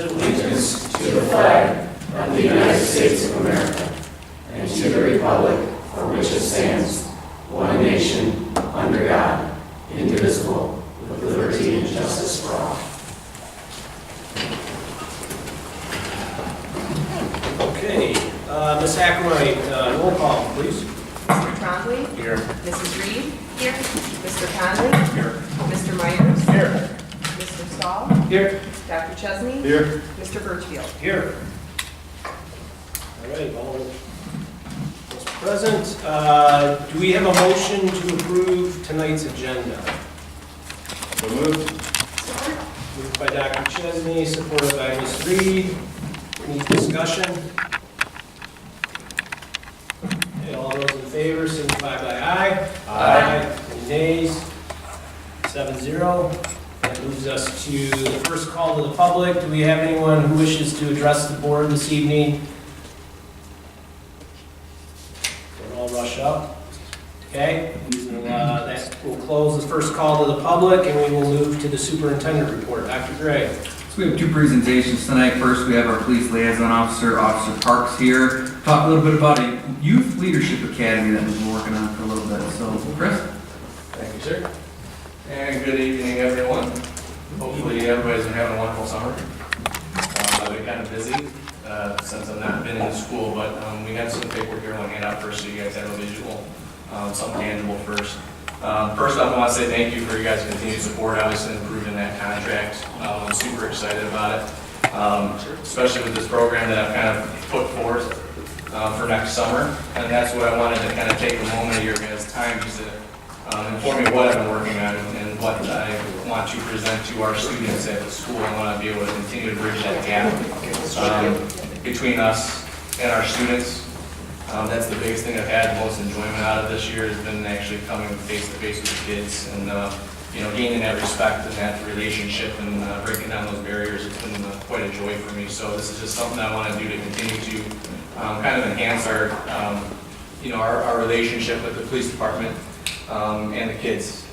Allegiance to the flag of the United States of America and to the republic for which it stands, one nation, under God, indivisible, with liberty and justice for all. Okay, Ms. Ackroyd, roll call, please. Mr. Trombley? Here. Mrs. Reed? Here. Mr. Conley? Here. Mr. Myers? Here. Mr. Stahl? Here. Dr. Chesney? Here. Mr. Birchfield? Here. All right, all those present. Do we have a motion to approve tonight's agenda? So moved. Moved by Dr. Chesney, supported by Ms. Reed. Any discussion? Okay, all those in favor signify by aye. Aye. Any nays? 7-0. That moves us to the first call to the public. Do we have anyone who wishes to address the board this evening? We'll all rush up. Okay, that will close the first call to the public, and we will move to the superintendent report. Dr. Gray. So we have two presentations tonight. First, we have our police liaison officer, Officer Parks, here. Talk a little bit about a youth leadership academy that we've been working on for a little bit. So, Chris? Thank you, sir. And good evening, everyone. Hopefully everybody's been having a wonderful summer. I've been kind of busy since I've not been in school, but we have some paperwork here on hand out first so you guys have a visual, something tangible first. First off, I want to say thank you for you guys' continued support, obviously improving that contract. I'm super excited about it, especially with this program that I've kind of put forth for next summer. And that's what I wanted to kind of take a moment of your guys' time just to inform you what I've been working on and what I want to present to our students at the school. I want to be able to continue to bridge that gap between us and our students. That's the biggest thing I've had the most enjoyment out of this year has been actually coming face to face with the kids and gaining that respect and that relationship and breaking down those barriers. It's been quite a joy for me. So this is just something I want to do to continue to kind of enhance our relationship with the police department and the kids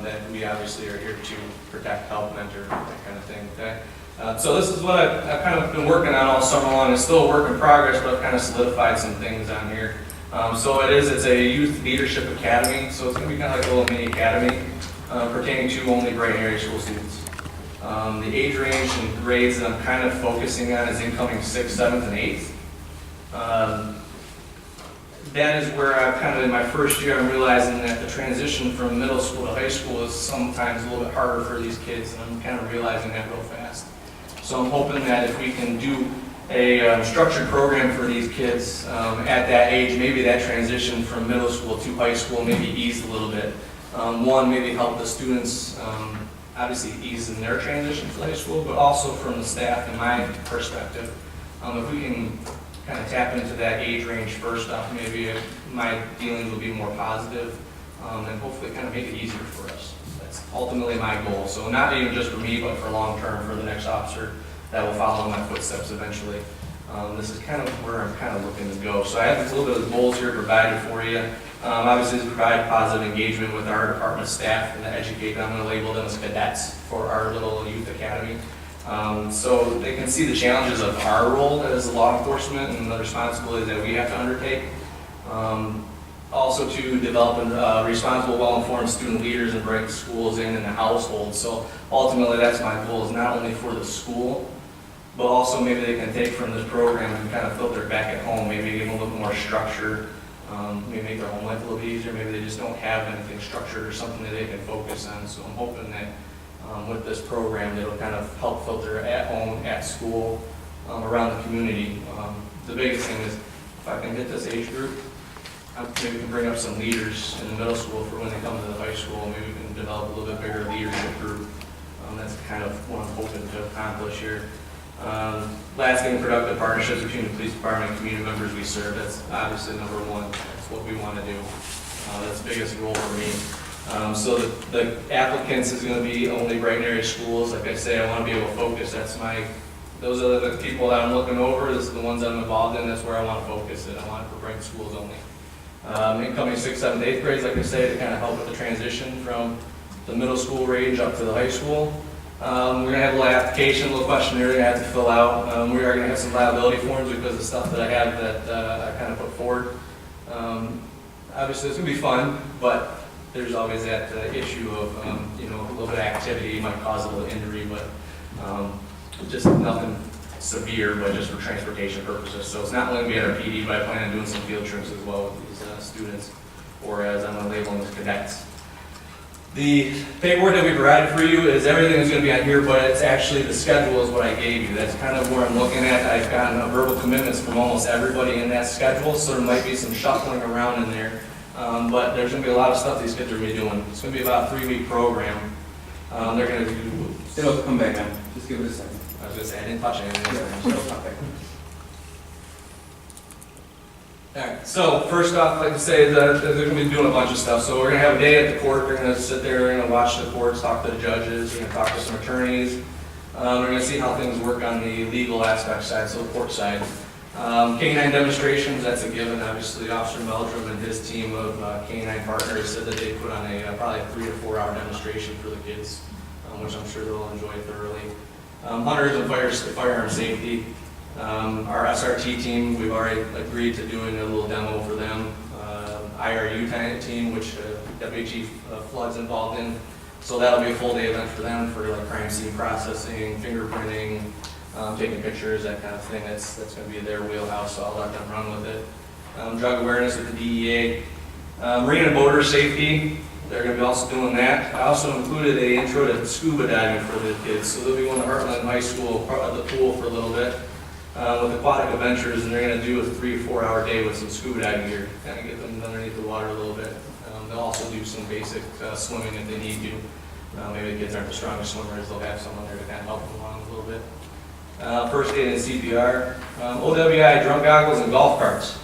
that we obviously are here to protect, help, mentor, that kind of thing. Okay. So this is what I've kind of been working on all summer long. It's still a work in progress, but I've kind of solidified some things on here. So it's a youth leadership academy. So it's going to be kind of like a little mini academy pertaining to only Brighton area school students. The age range and grades that I'm kind of focusing on is incoming 6th, 7th, and 8th. That is where I'm kind of in my first year, I'm realizing that the transition from middle school to high school is sometimes a little bit harder for these kids, and I'm kind of realizing that real fast. So I'm hoping that if we can do a structured program for these kids at that age, maybe that transition from middle school to high school maybe ease a little bit. One, maybe help the students obviously ease in their transition to high school, but also from the staff and my perspective. If we can kind of tap into that age range first off, maybe my dealings will be more positive and hopefully kind of make it easier for us. That's ultimately my goal. So not even just for me, but for long term for the next officer that will follow in my footsteps eventually. This is kind of where I'm kind of looking to go. So I have a little bit of goals here provided for you. Obviously to provide positive engagement with our department staff and to educate them. I'm going to label them as cadets for our little youth academy. So they can see the challenges of our role as law enforcement and the responsibilities that we have to undertake. Also to develop responsible, well-informed student leaders in Brighton schools and in the household. So ultimately that's my goal, is not only for the school, but also maybe they can take from this program and kind of filter it back at home, maybe give them a little more structure, maybe make their home life a little bit easier, maybe they just don't have anything structured or something that they can focus on. So I'm hoping that with this program, it'll kind of help filter at home, at school, around the community. The biggest thing is if I can hit this age group, maybe we can bring up some leaders in the middle school for when they come to the high school. Maybe we can develop a little bit bigger leadership group. That's kind of what I'm hoping to accomplish here. Last thing, productive partnerships between the police department and community members we serve. That's obviously number one. That's what we want to do. That's the biggest role for me. So the applicants is going to be only Brighton area schools. Like I say, I want to be able to focus. Those are the people that I'm looking over. This is the ones I'm involved in. That's where I want to focus it. I want it for Brighton schools only. Incoming 6th, 7th, 8th grades, like I say, to kind of help with the transition from the middle school range up to the high school. We're gonna have a little application, a little questionnaire I have to fill out. We are gonna have some liability forms because of stuff that I have that I kind of put forward. Obviously, it's gonna be fun, but there's always that issue of, a little bit of activity might cause a little injury, but just nothing severe, but just for transportation purposes. So it's not only gonna be at our PD, but I plan on doing some field trips as well with these students, or as I'm gonna label them as cadets. The paperwork that we provided for you is everything that's going to be on here, but it's actually the schedule is what I gave you. That's kind of where I'm looking at. I've gotten verbal commitments from almost everybody in that schedule, so there might be some shuffling around in there. But there's going to be a lot of stuff these kids are going to be doing. It's going to be about a 3-week program. They're going to do... It'll come back on. Just give it a second. I was going to say, I didn't touch anything. It'll come back on. Alright, so first off, like I say, they're going to be doing a bunch of stuff. So we're going to have a day at the court. They're going to sit there, they're going to watch the courts, talk to the judges, they're going to talk to some attorneys. They're going to see how things work on the legal aspect side, so the court side. K-9 demonstrations, that's a given. Obviously, Officer Meldrum and his team of K-9 partners said that they put on probably a 3 to 4 hour demonstration for the kids, which I'm sure they'll enjoy thoroughly. Hunters and firearm safety. Our SRT team, we've already agreed to doing a little demo for them. IRU team, which Deputy Chief Flood's involved in. So that'll be a full day event for them for like crime scene processing, fingerprinting, taking pictures, that kind of thing. That's going to be their wheelhouse, so I'll let them run with it. Drug awareness with the DEA. Marine and boater safety, they're going to be also doing that. I also included a intro to scuba diving for the kids. So they'll be going to Heartland High School, the pool for a little bit. With aquatic adventures, and they're going to do a 3 to 4 hour day with some scuba diving gear, kind of get them underneath the water a little bit. They'll also do some basic swimming if they need to. Maybe the kids aren't the strongest swimmers, they'll have someone there to kind of help them along a little bit. First aid and CPR, OWI, drunk goggles, and golf carts.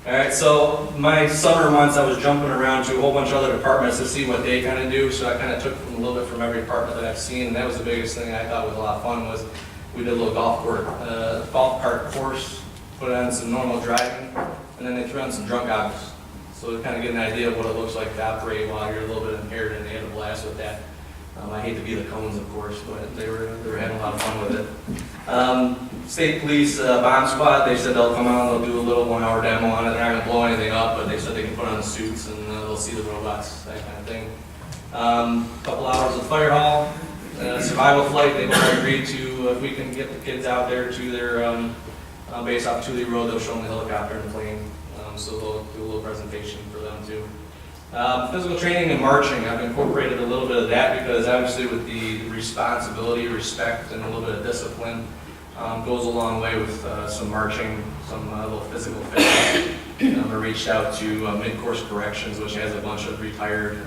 Alright, so my summer months I was jumping around to a whole bunch of other departments to see what they kind of do, so I kind of took from a little bit from every department that I've seen, and that was the biggest thing I thought was a lot of fun was we did a little golf cart course, put on some normal driving, and then they threw on some drunk goggles. So to kind of get an idea of what it looks like to operate while you're a little bit impaired, and they had a blast with that. I hate to be the cones, of course, but they were having a lot of fun with it. State Police Bomb Squad, they said they'll come out and they'll do a little 1 hour demo on it. They're not going to blow anything up, but they said they can put on the suits and they'll see the robots, that kind of thing. Couple hours of fire hall. Survival flight, they've already agreed to, if we can get the kids out there to their base off Thule Road, they'll show them the helicopter and the plane. So they'll do a little presentation for them too. Physical training and marching, I've incorporated a little bit of that because obviously with the responsibility, respect, and a little bit of discipline goes a long way with some marching, some little physical fitness. I reached out to Mid-Course Corrections, which has a bunch of retired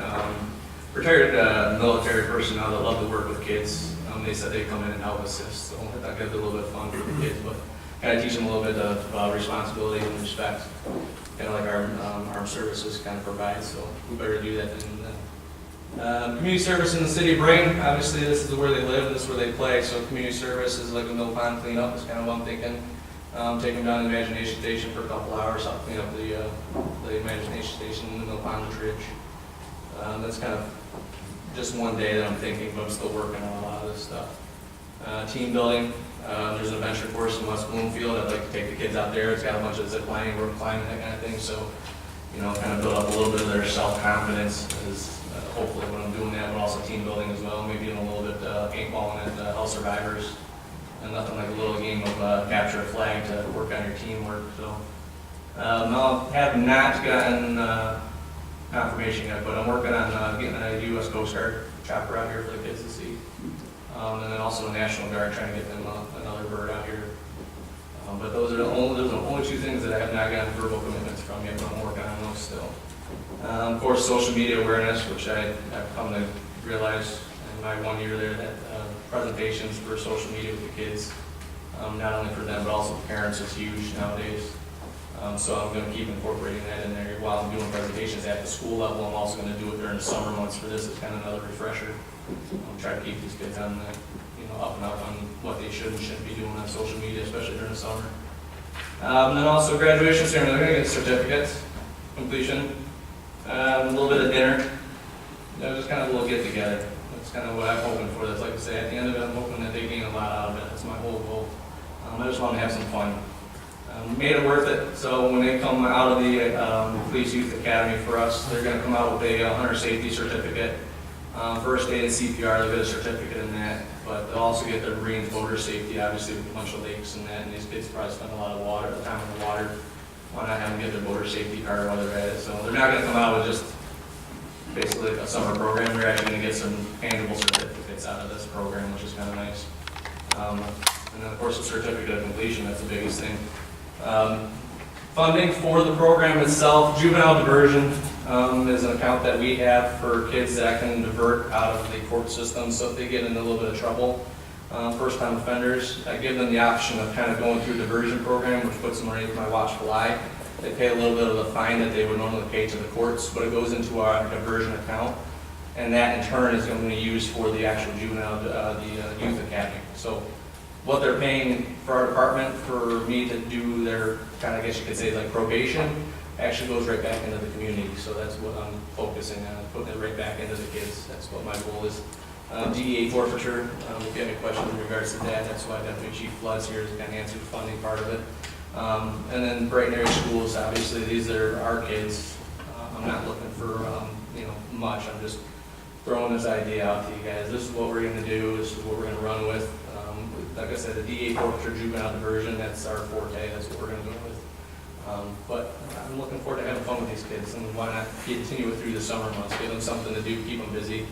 military personnel that love to work with kids. They said they'd come in and help assist, so I give it a little bit of fun for the kids, but kind of teach them a little bit of responsibility and respect, kind of like our armed services kind of provide, so we better do that than community service in the city of Brighton. Obviously, this is where they live, and this is where they play, so community service is like a mill pond cleanup is kind of what I'm thinking. Take them down to the imagination station for a couple hours, help clean up the imagination station in the mill pond ridge. That's kind of just one day that I'm thinking, but I'm still working on a lot of this stuff. Team building, there's an adventure course in West Bloomfield. I'd like to take the kids out there. It's got a bunch of zip lining, rope climbing, that kind of thing. So, kind of build up a little bit of their self-confidence is hopefully when I'm doing that, but also team building as well. Maybe doing a little bit paintballing at Hell Survivors. And nothing like a little game of capture a flag to work on your teamwork. So, I have not gotten confirmation yet, but I'm working on getting a U.S. Coast Guard chopper out here for the kids to see. And then also a National Guard, trying to get them another bird out here. But those are the only two things that I have not gotten verbal commitments from yet, but I'm working on those still. Of course, social media awareness, which I've come to realize in my 1 year there that presentations for social media with the kids, not only for them but also for parents, is huge nowadays. So I'm going to keep incorporating that in there while I'm doing presentations at the school level. I'm also going to do it during the summer months for this. It's kind of another refresher. I'm trying to keep these kids on the, up and up on what they should and shouldn't be doing on social media, especially during the summer. And then also graduation ceremony. They're going to get certificates, completion, a little bit of dinner. Just kind of a little get together. That's kind of what I'm hoping for. That's like I say, at the end of it, I'm hoping that they gain a lot out of it. That's my whole goal. I just want to have some fun. Made it worth it. So when they come out of the Police Youth Academy for us, they're going to come out with a hunter safety certificate. First aid and CPR, they'll get a certificate in that, but they'll also get their Marines motor safety, obviously with a bunch of lakes and that, and these kids probably spend a lot of time in the water. Why not have them get their motor safety card while they're at it? So they're not going to come out with just basically a summer program. They're actually going to get some tangible certificates out of this program, which is kind of nice. And then of course the certificate of completion, that's the biggest thing. Funding for the program itself, juvenile diversion is an account that we have for kids that can divert out of the court system. So if they get in a little bit of trouble, first-time offenders, I give them the option of kind of going through a diversion program, which puts them underneath my watchful eye. They pay a little bit of the fine that they would normally pay to the courts, but it goes into our diversion account, and that in turn is going to be used for the actual juvenile, the youth academy. So what they're paying for our department for me to do their kind of, I guess you could say, like probation, actually goes right back into the community. So that's what I'm focusing on, putting it right back into the kids. That's what my goal is. DEA forfeiture, if you have any questions in regards to that, that's why Deputy Chief Floods here is going to answer the funding part of it. And then Brighton area schools, obviously these are our kids. I'm not looking for much. I'm just throwing this idea out to you guys. This is what we're going to do. This is what we're going to run with. Like I said, the DA forfeiture juvenile diversion, that's our forte. That's what we're going to go with. But I'm looking forward to having fun with these kids, and why not continue it through the summer months, give them something to do, keep them busy,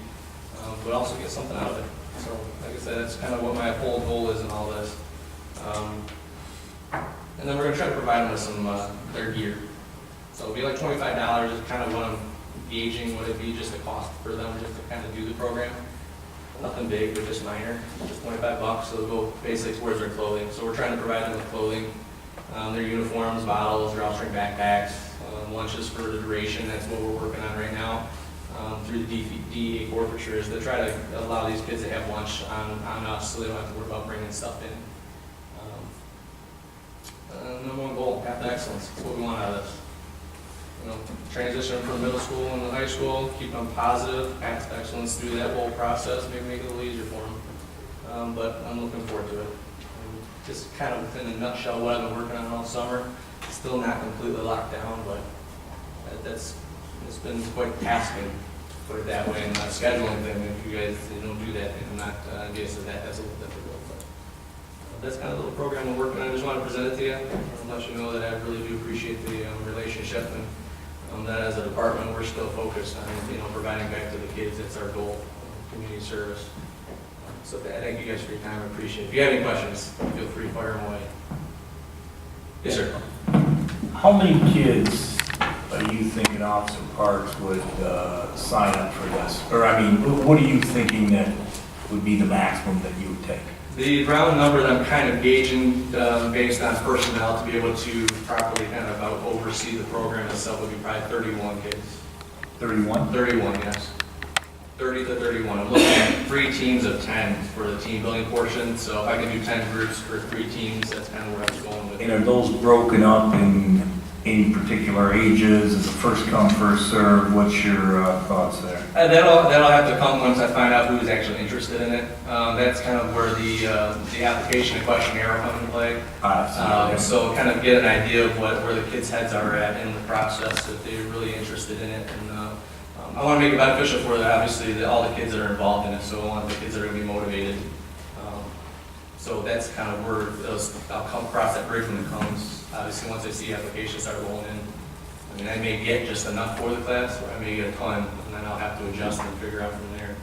but also get something out of it. So like I said, that's kind of what my whole goal is in all this. And then we're going to try to provide them with some their gear. So it'll be like $25 is kind of what I'm gauging, would it be just a cost for them just to kind of do the program. Nothing big, but just minor, just $25, so they'll go basically towards their clothing. So we're trying to provide them with clothing, their uniforms, bottles, drawstring backpacks, lunches for the duration. That's what we're working on right now through the DEA forfeitures to try to allow these kids to have lunch on us so they don't have to worry about bringing stuff in. Number one goal, path to excellence. That's what we want out of this. Transition from middle school into high school, keep them positive, path to excellence through that whole process, maybe make it a little easier for them. But I'm looking forward to it. Just kind of within a nutshell what I've been working on all summer. Still not completely locked down, but it's been quite tasking, put it that way, and not scheduling thing. If you guys don't do that, I'm not guessing that's a little difficult. But that's kind of the little program we're working on. I just want to present it to you and let you know that I really do appreciate the relationship, and that as a department we're still focused on providing back to the kids. That's our goal, community service. So thank you guys for your time. I appreciate it. If you have any questions, feel free to fire them away. Yes, sir. How many kids are you thinking Officer Parks would sign up for this? Or I mean, what are you thinking that would be the maximum that you would take? The round number that I'm kind of gauging based on personnel to be able to properly kind of oversee the program itself would be probably 31 kids. 31? 31, yes. 30 to 31. I'm looking at 3 teams of 10 for the team building portion. So if I can do 10 groups for 3 teams, that's kind of where I was going with it. And are those broken up in any particular ages? Is it first come, first serve? What's your thoughts there? That'll have to come once I find out who's actually interested in it. That's kind of where the application and questionnaire will come into play. So kind of get an idea of where the kids' heads are at in the process, if they're really interested in it. And I want to make it beneficial for obviously all the kids that are involved in it. So I want the kids that are going to be motivated. So that's kind of where I'll come across that bridge when it comes. Obviously, once I see applications start rolling in, I mean, I may get just enough for the class, or I may get a ton, and then I'll have to adjust and figure out from there.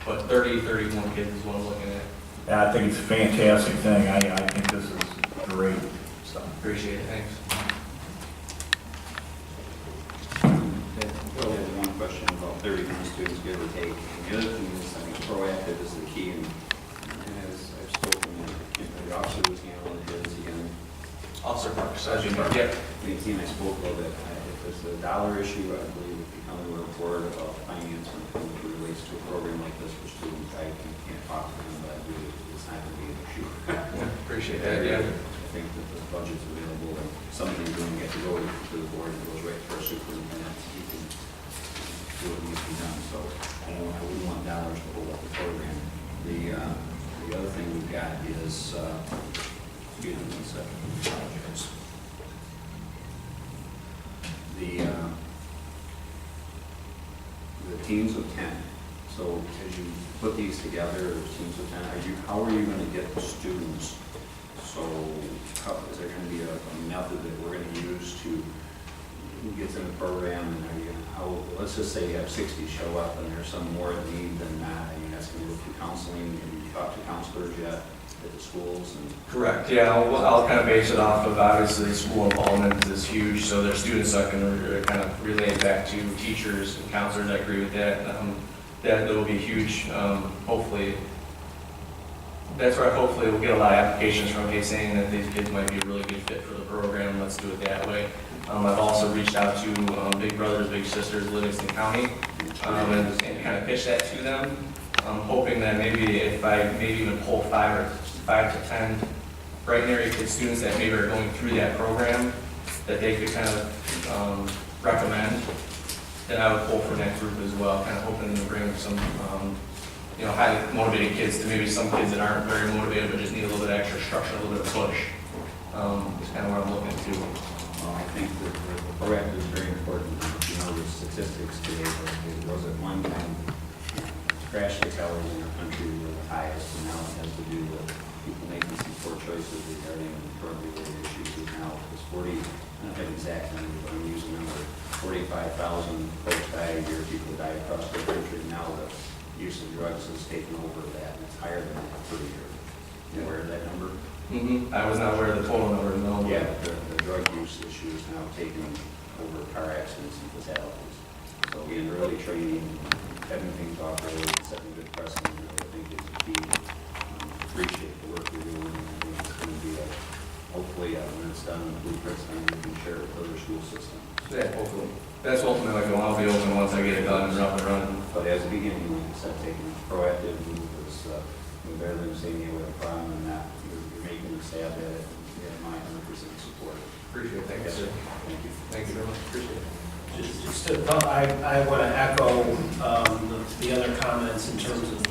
But 30, 31 kids is what I'm looking at. Yeah, I think it's a fantastic thing. I think this is great. So Appreciate it, thanks. Well, there's one question about 31 students, give or take. And the other thing is, I think proactive is the key. And as I've spoken, the officer was handling his again. Officer Parks, as you know. Yep. The team I spoke about that if it's a dollar issue, I believe if you come to a board about finance when it relates to a program like this for students, I can't talk to them, but I believe it's not going to be an issue. Appreciate that, yeah. I think that the budget's available and something doing get to go to the board and goes right to our superintendent. He can do what needs to be done. So I wouldn't want dollars to hold up the program. The other thing we've got is, excuse me one second. The teams of 10. So as you put these together, teams of 10, how are you going to get the students? So is there going to be a method that we're going to use to get in the program? And are you gonna, let's just say you have 60 show up and there's some more need than that. I mean, that's going to go through counseling. Have you talked to counselors yet at the schools? And Correct, yeah, I'll kind of base it off of, obviously, school involvement is huge, so there's students that can kind of relay it back to teachers and counselors. I agree with that. That will be huge, hopefully. That's where hopefully we'll get a lot of applications from, okay, saying that these kids might be a really good fit for the program. Let's do it that way. I've also reached out to Big Brothers Big Sisters Livingston County and kind of pitched that to them. I'm hoping that maybe if I maybe even pull 5 to 10 Brighton area kid students that maybe are going through that program, that they could kind of recommend, then I would pull from that group as well, kind of hoping to bring some highly motivated kids to maybe some kids that aren't very motivated but just need a little bit of extra structure, a little bit of push. It's kind of what I'm looking to. well, I think that the proactive is very important. You know, the statistics today, it was at one time, crash fatalities in our country were the highest, and now it has to do with people making some poor choices regarding drug-related issues. Now it's 40, I don't have exact numbers, but I'm using number 45,000 folks die a year, people die across the country. Now the use of drugs has taken over that, and it's higher than that per year. You aware of that number? Mm-hmm. I was not aware of the total number, no. Yeah, the drug use issue is now taking over car accidents and fatalities. So in early training, having things off road, setting good precedent, I think is the key. Appreciate the work you're doing, and I think it's going to be hopefully when it's done, the blueprint's done, we can share it with other school systems. Yeah, hopefully. That's ultimately like, I'll be open once I get it done and up and running. But as a beginning, like I said, taking a proactive move is better than saying you have a problem and that you're making a stab at it. Yeah, my 100% support. Appreciate it. Thank you, sir. Thank you. Thank you very much. Appreciate it. I want to echo the other comments in terms of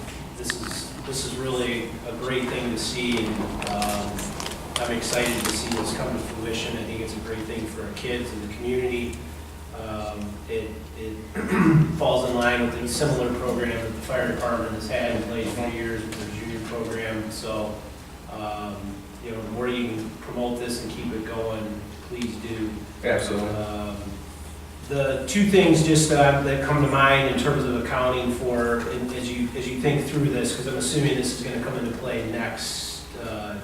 this is really a great thing to see. And, I'm excited to see this come to fruition. I think it's a great thing for our kids and the community. It falls in line with a similar program that the fire department has had in place for years with their junior program. So, the more you can promote this and keep it going, please do. Absolutely. The two things just that come to mind in terms of accounting for, as you think through this, because I'm assuming this is going to come into play next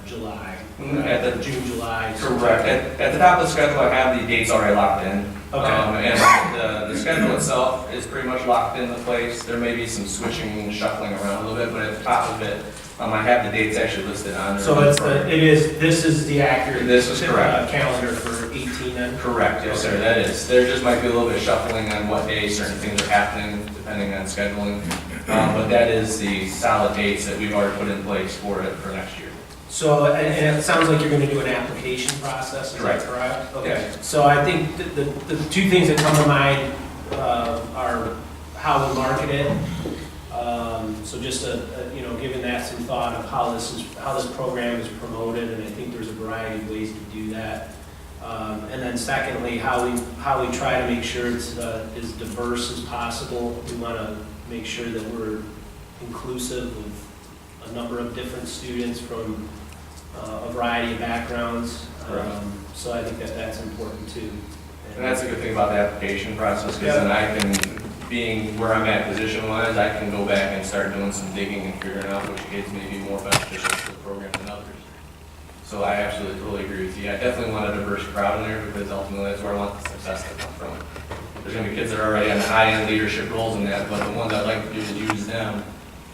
July, At the June, July. Correct. At the top of the schedule, I have the dates already locked in. Okay. And the schedule itself is pretty much locked into place. There may be some switching and shuffling around a little bit, but at the top of it, I have the dates actually listed on there. So this is the accurate. This is correct. Calendar for 18 then? Correct, yes, sir, that is. There just might be a little bit of shuffling on what days certain things are happening, depending on scheduling. But that is the solid dates that we've already put in place for it for next year. So, and it sounds like you're going to do an application process, is that correct? Okay. Yes. So I think the two things that come to mind are how we market it. So just giving that some thought of how this program is promoted, and I think there's a variety of ways to do that. And then secondly, how we try to make sure it's as diverse as possible. We want to make sure that we're inclusive of a number of different students from a variety of backgrounds. So I think that's important too. And that's a good thing about the application process, because then I can, being where I'm at position-wise, I can go back and start doing some digging and figuring out which kids may be more beneficial to the program than others. So I absolutely totally agree with you. I definitely want a diverse crowd in there, because ultimately that's where I want the success to come from. There's going to be kids that are already on the high-end leadership roles in that, but the ones I'd like to do is use them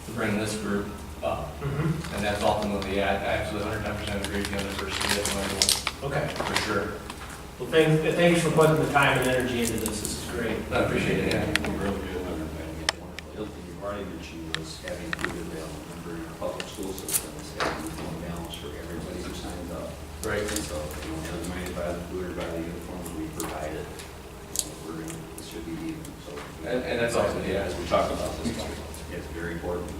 to bring this group up. And that's ultimately, I absolutely 110% agree with you on the first goal. Okay. For sure. Well, thanks for putting the time and energy into this. This is great. I appreciate it, yeah. Really good. The other thing you've already mentioned was having food available. Remember, in our public school system, it's having food balance for everybody who signs up. Right. And so, it doesn't matter by the food or by the uniforms we provided. This should be even. So, And that's also, yeah. as we talk about this, it's very important.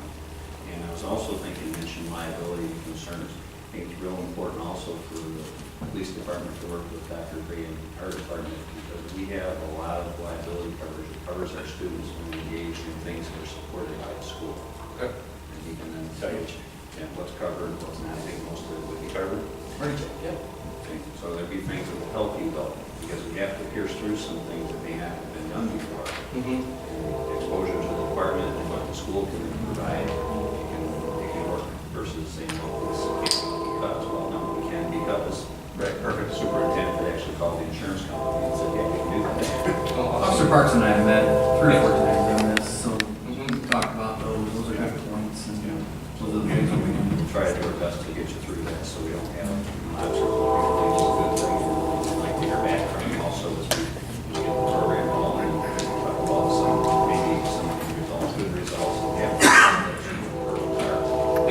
And I was also thinking, mention liability concerns. I think it's real important also for the police department to work with Dr. Gray and our department, because we have a lot of liability coverage. It covers our students when we engage in things that are supported by the school. Okay. And he can then tell you what's covered, what's not. I think most of it would be covered. Yeah. Okay, so there'd be things that will help you though, because we have to pierce through some things that may not have been done before. Mm-hmm. And exposure to the department and what the school can provide, it can work versus saying, well, this can't be cut. Well, no, we can be cut. This Right, perfect. superintendent that actually called the insurance company and said, yeah, we can do that. Oh, Officer Parks and I have met 3 or 4 times on this, so Mhm. we talked about those are good points, and those are the things that we can We'll try to do our best to get you through that, so we don't have lapses. Good thing. We'd like to hear back from you also as we get the program rolling. Talk about maybe some results, good results. We have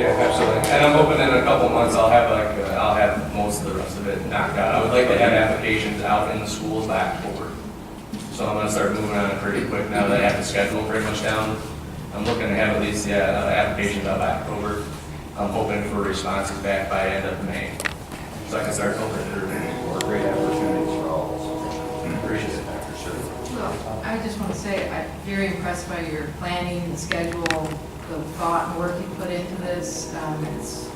Yeah, absolutely. And I'm hoping in a couple months I'll have I'll have most of the rest of it knocked out. I would like to have applications out in the schools by October. So I'm gonna start moving on it pretty quick now that I have the schedule pretty much down. I'm looking to have at least, applications out by October. I'm hoping for responses back by end of May. So I can start filtering through. more great opportunities for all of us. Appreciate it. Dr. Sir. Well, I just want to say, I'm very impressed by your planning, the schedule, the thought and work you put into this. It's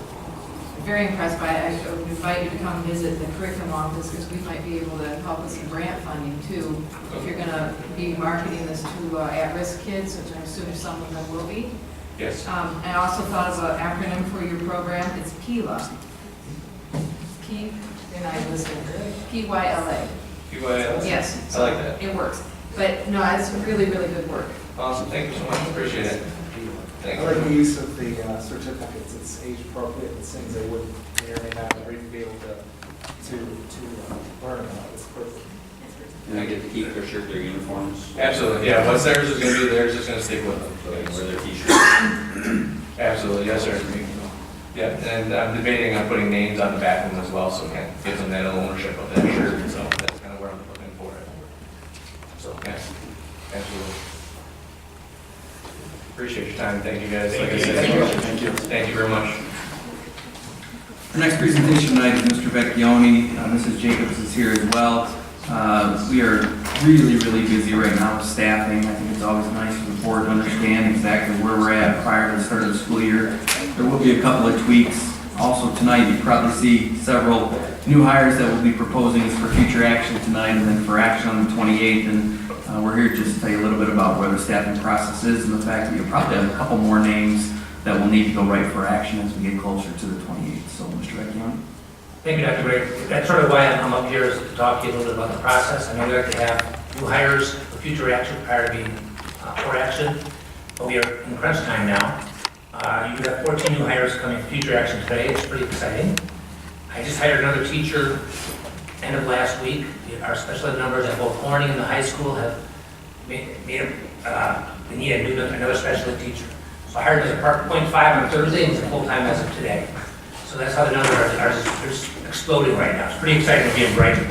very impressed by it. I would invite you to come visit the curriculum office, because we might be able to help with some grant funding too. If you're going to be marketing this to at-risk kids, which I assume some of them will be. Yes. I also thought of an acronym for your program. It's PILA. You're not listening. P-Y-L-A. Yes. I like that. It works. But no, it's really, really good work. Awesome. Thank you so much. Appreciate it. Thank I like the you. use of the certificates, it's age appropriate, it's things they would may or may not ever even be able to learn about, it's perfect. And they get to keep their uniforms. Absolutely. Yeah, what's theirs is gonna be theirs, it's gonna stick with them. So they can wear their t-shirts. Absolutely, yes, sir. Yeah, and I'm debating on putting names on the back of them as well, so it kind of gives them that ownership of that shirt, so that's kind of where I'm looking for it. So, yeah, absolutely. Appreciate your time, thank you guys. Like I said, thank you very much. Our next presentation tonight is Mr. Vecchione. Mrs. Jacobs is here as well. We are really, really busy right now with staffing. I think it's always nice for the board to understand exactly where we're at prior to the start of the school year. There will be a couple of tweaks. Also tonight, you probably see several new hires that we'll be proposing for future action tonight and then for action on the 28th. And we're here just to tell you a little bit about where the staffing process is and the fact that you'll probably have a couple more names that will need to go right for action as we get closer to the 28th. So, Mr. Vecchione. Thank you, Dr. Gray. That's sort of why I'm up here, is to talk to you a little bit about the process. I know we like to have new hires for future action prior to being for action, but we are in crunch time now. You have 14 new hires coming for future action today. It's pretty exciting. I just hired another teacher end of last week. Our special ed numbers at both Corning and the high school have made we need another special ed teacher. So I hired as a part 0.5 on Thursday and it's a full-time as of today. So that's how the numbers are just exploding right now. It's pretty exciting to be in Brighton.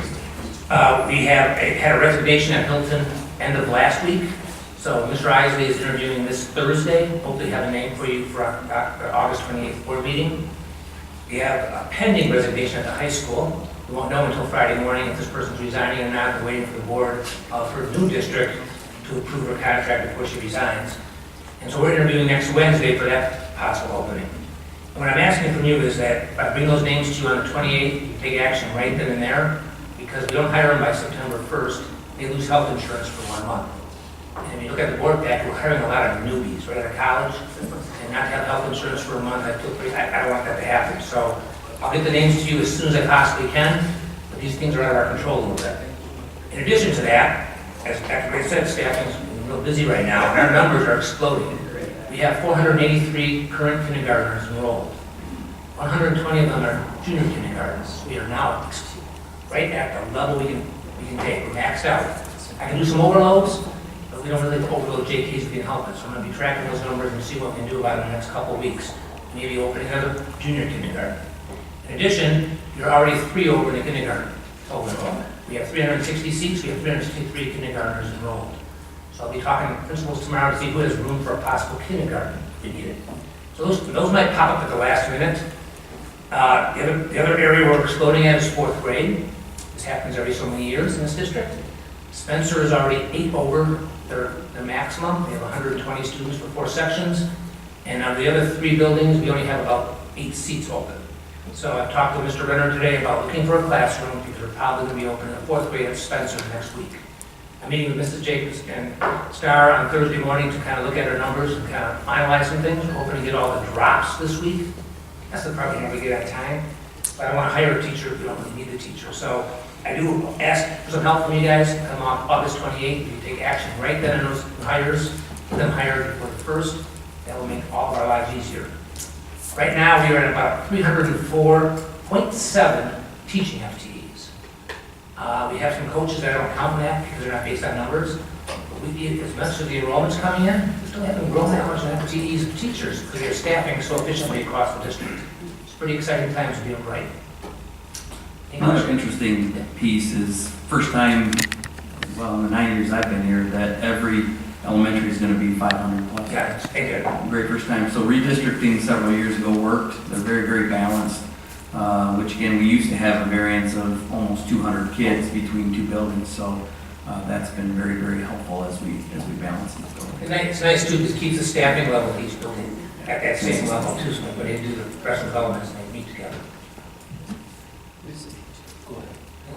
We had a resignation at Hilton end of last week. So Mr. Isley is interviewing this Thursday. Hopefully have a name for you for our August 28th board meeting. We have a pending resignation at the high school. We won't know until Friday morning if this person's resigning or not. We're waiting for the board for a new district to approve her contract before she resigns. And so we're interviewing next Wednesday for that possible opening. And what I'm asking from you is that if I bring those names to you on the 28th, you take action right then and there, because we don't hire them by September 1st, they lose health insurance for 1 month. And if you look at the board pack, we're hiring a lot of newbies right out of college, and not have health insurance for a month, I don't want that to happen. So I'll get the names to you as soon as I possibly can, but these things are out of our control a little bit. In addition to that, as Dr. Gray said, staffing's real busy right now, and our numbers are exploding. We have 483 current kindergartners enrolled. 120 of them are junior kindergartens. We are now right at the level we can take. We're maxed out. I can do some overloads, but we don't really overload JKs that can help us. So I'm going to be tracking those numbers and see what we can do about it in the next couple of weeks. Maybe opening another junior kindergarten. In addition, you're already 3 over in the kindergarten total enrollment. We have 360 seats. We have 363 kindergartners enrolled. So I'll be talking to principals tomorrow to see who has room for a possible kindergarten if we need it. So those might pop up at the last minute. The other area we're exploding at is fourth grade. This happens every so many years in this district. Spencer is already 8 over their maximum. They have 120 students for 4 sections. And out of the other 3 buildings, we only have about 8 seats open. So I've talked to Mr. Renner today about looking for a classroom because we're probably going to be opening a 4th grade at Spencer next week. I'm meeting with Mrs. Jacobs and Star on Thursday morning to kind of look at our numbers and kind of finalize some things. We're hoping to get all the drops this week. That's the part we never get on time. But I want to hire a teacher if we don't really need a teacher. So I do ask for some help from you guys. Come on August 28th, you take action right then on those hires. Get them hired before the 1st. That will make all of our lives easier. Right now, we are at about 304.7 teaching FTEs. We have some coaches that don't count that because they're not based on numbers. But we, as much as the enrollment's coming in, we still haven't grown that much in FTEs of teachers because they're staffing so efficiently across the district. It's pretty exciting times to be in Brighton. Another interesting piece is first time, well, in the 9 years I've been here, that every elementary is going to be 500 plus. Yeah, thank you. Very first time. So redistricting several years ago worked. They're very, very balanced. Which again, we used to have a variance of almost 200 kids between 2 buildings. So that's been very, very helpful as we balance it. It's nice too, because it keeps the staffing level of each building at that same level too, so when they do the professional development, they meet together.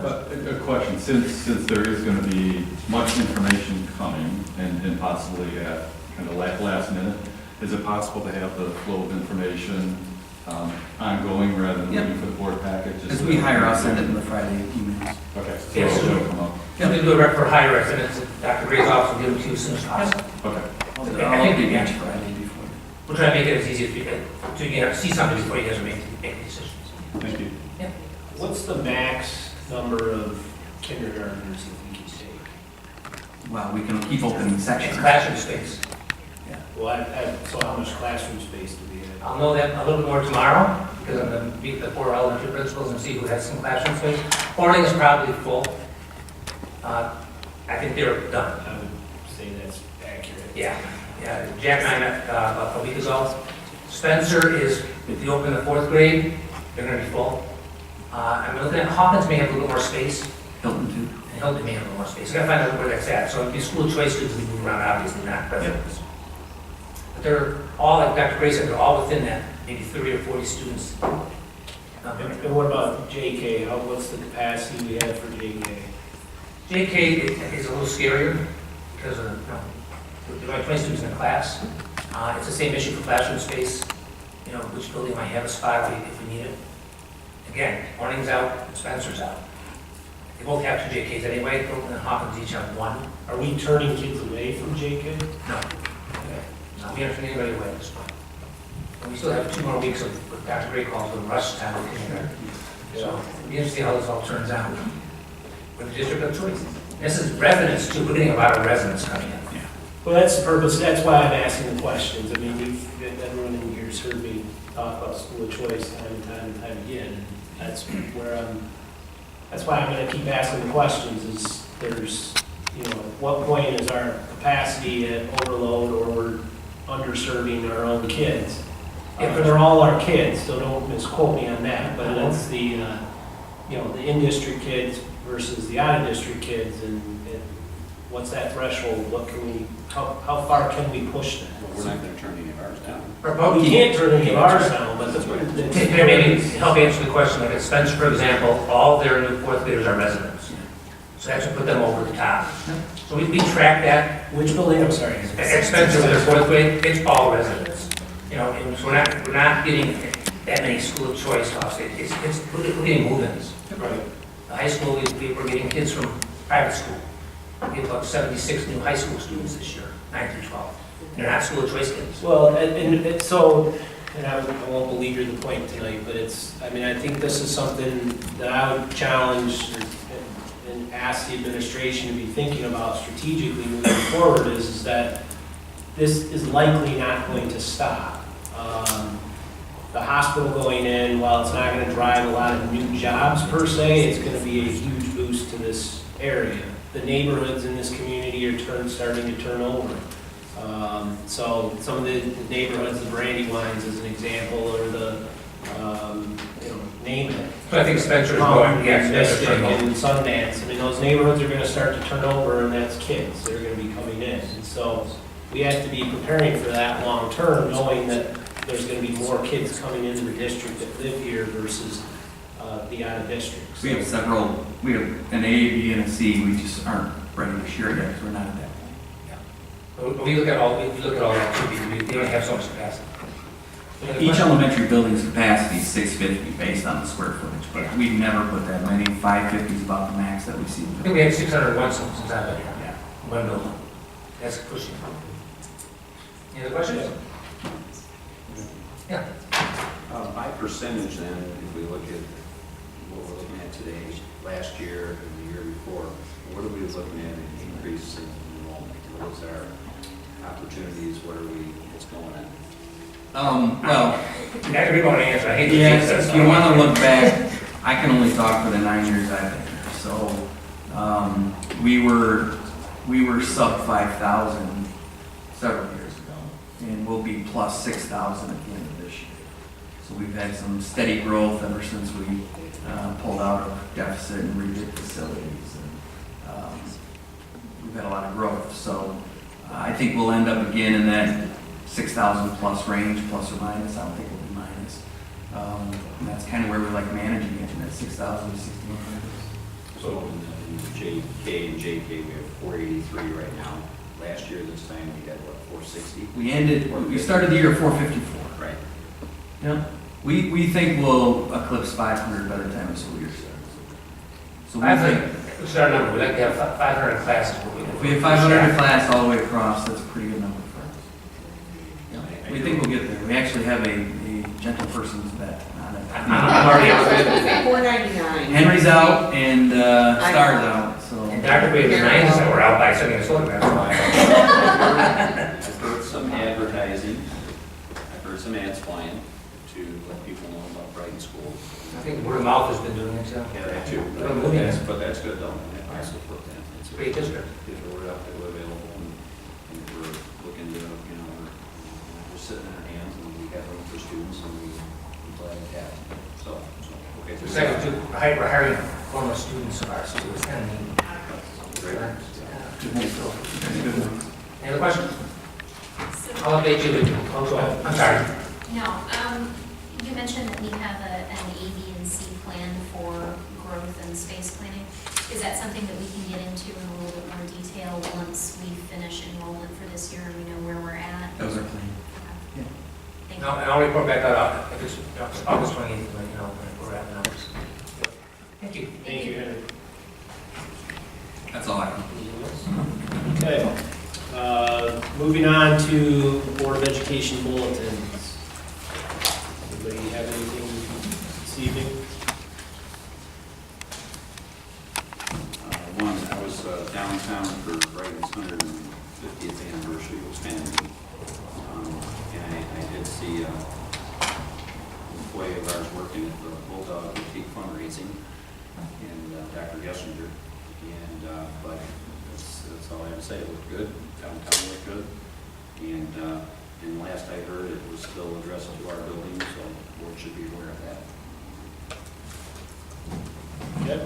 A question, since there is going to be much information coming and possibly at kind of last minute, is it possible to have the flow of information ongoing rather than waiting for the board package? As we hire, I'll send it in the Friday emails. Okay. So Yes, it'll come up. If we do a rec for hire, I send it to Dr. Gray's office, we'll give them to you as soon as possible. Okay. I'll give you each Friday before. We'll try to make it as easy as we can, to see something before you guys are making decisions. Thank you. What's the max number of kindergartners that we can take? Well, we can keep opening It's sections. classroom space. Well, so how much classroom space do we have? I'll know that a little bit more tomorrow, because I'm going to meet the 4 elementary principals and see who has some classroom space. Morning is probably full. I think they're done. I would say that's accurate. Yeah. Jack and I met about a week ago. Spencer is, if you open the 4th grade, they're going to be full. I'm looking at Hawkins may have a little more space, Hilton too. and Hilton may have a little more space. I got to find out where that's at. So it'd be school choice students we move around, obviously not residents. But they're all, like Dr. Gray said, they're all within that, maybe 30 or 40 students. And what about JK? What's the capacity we have for JK? JK is a little scarier because of, there's only 20 students in the class. It's the same issue for classroom space, which building might have a spot if we need it. Again, morning's out, Spencer's out. They both have 2 JKs anyway, Hilton and Hawkins each have 1. Are we turning kids away from JK? No. We haven't turned anybody away at this point. And we still have 2 more weeks of what Dr. Gray calls the rush time of kindergarten. So we have to see how this all turns out with the district of choice. This is residents too, we're getting a lot of residents coming in. Well, that's the purpose, that's why I'm asking the questions. I mean, everyone in here has heard me talk about school of choice time and time and time again. And that's why I'm gonna keep asking the questions is there's, at what point is our capacity at overload or we're underserving our own kids? If they're all our kids, so don't misquote me on that, but that's the, the in-district kids versus the out-of-district kids and what's that threshold? What can we, how far can we push that? Well, we're not going to turn any of ours down. We can't turn any of ours down, but Maybe to help answer the question, like at Spencer, for example, all their new 4th graders are residents. So that should put them over the top. So we track that. Which building, I'm sorry? At Spencer, their 4th grade, it's all residents. And so we're not getting that many school of choice offs. We're getting move-ins. Right. The high school, we're getting kids from private school. We have about 76 new high school students this year, 9 through 12. They're not school of choice kids. Well, and I won't belabor the point tonight, but I think this is something that I would challenge and ask the administration to be thinking about strategically moving forward is that this is likely not going to stop. The hospital going in, while it's not going to drive a lot of new jobs per se, it's going to be a huge boost to this area. The neighborhoods in this community are starting to turn over. So some of the neighborhoods, the Brandywines as an example, or the, name it. So I think Spencer's Palm going, yeah, Mystic Spencer's going. and Sundance. I mean, those neighborhoods are gonna start to turn over, and that's kids that are gonna be coming in. And so we have to be preparing for that long-term, knowing that there's gonna be more kids coming into the district that live here versus the out-of-district. We have several, we have an A, B, and a C, we just aren't ready to share yet, because we're not at that point. We look at all that too, we only have so much capacity. Each elementary building's capacity is 650 based on the square footage, but we've never put that many. 550 is about the max that we see. I think we had 601 since I've been here. Yeah. One building. That's pushing. Any other questions? Yeah. By percentage then, if we look at what we're looking at today, last year and the year before, what are we looking at in increase in enrollment? What is our opportunities? What's going on? Well, After we want to answer, I hate to yes, say this. if you want to look back, I can only talk for the 9 years I've been here. So we were sub 5,000 several years ago, and we'll be plus 6,000 at the end of this year. So we've had some steady growth ever since we pulled out of deficit and redid facilities. And, we've had a lot of growth. So I think we'll end up again in that 6,000 plus range, plus or minus. I don't think it'll be minus. And that's kind of where we like managing it, in that 6,000 to 6,100. So in JK and JK, we have 483 right now. Last year, this time, we had what, 460? We started the year at 454. Right. Yeah. We think we'll eclipse 500 by the time the school year starts. So we I think think, what's our number? We'd like to have 500 classes. if we have 500 in class all the way across, that's a pretty good number for us. Yeah. We think we'll get there. We actually have a gentle person's bet on it. I'm already out with it. $4.99. Henry's out and Star's out, so. And Dr. Wade was 9 that we're out by sending us photographs. I've heard some advertising, I've heard some ads flying to let people know about Brighton schools. I think word of mouth has been doing it too. Yeah, that too. Little movie. But that's good though. I support that. It's a great district. Get the word out that we're available and we're looking to, we're sitting in our hands and we have room for students and we're glad to have. So, okay. We're excited to, we're hiring former students of ours, so it's kind of neat. Great. Any other questions? I'll update you. I'm sorry. No, you mentioned that we have an A, B, and C plan for growth and space planning. Is that something that we can get into in a little bit more detail once we finish enrollment for this year and we know where we're at? Those are clean. Okay. Thank No, you. and I'll report back out if it's August 28th, when we're at the numbers. Thank you. Thank you, Henry. That's all I have. Okay. Moving on to Board of Education bulletins. Anybody have anything this evening? One, I was downtown for Brighton's 150th anniversary. It was kind of neat. And I did see an employee of ours working at the Bulldog Boutique Fundraising, and Dr. Gessinger. And but that's all I have to say. It looked good. Downtown looked good. And last I heard, it was still addressed to our building, so the board should be aware of that. Yep.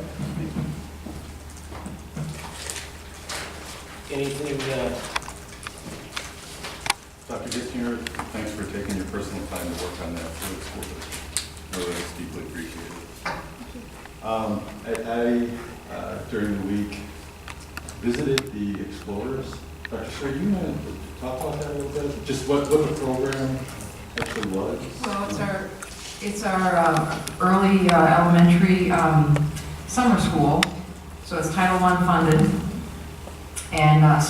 Anything, Dr. Gissinger, thanks for taking your personal time to work on that for the school district. I really deeply appreciate it. I during the week, visited the Explorers. Dr. Sir, you want to talk about that a little bit? Just what the program actually was? Well, it's our early elementary summer school, so it's Title I funded, and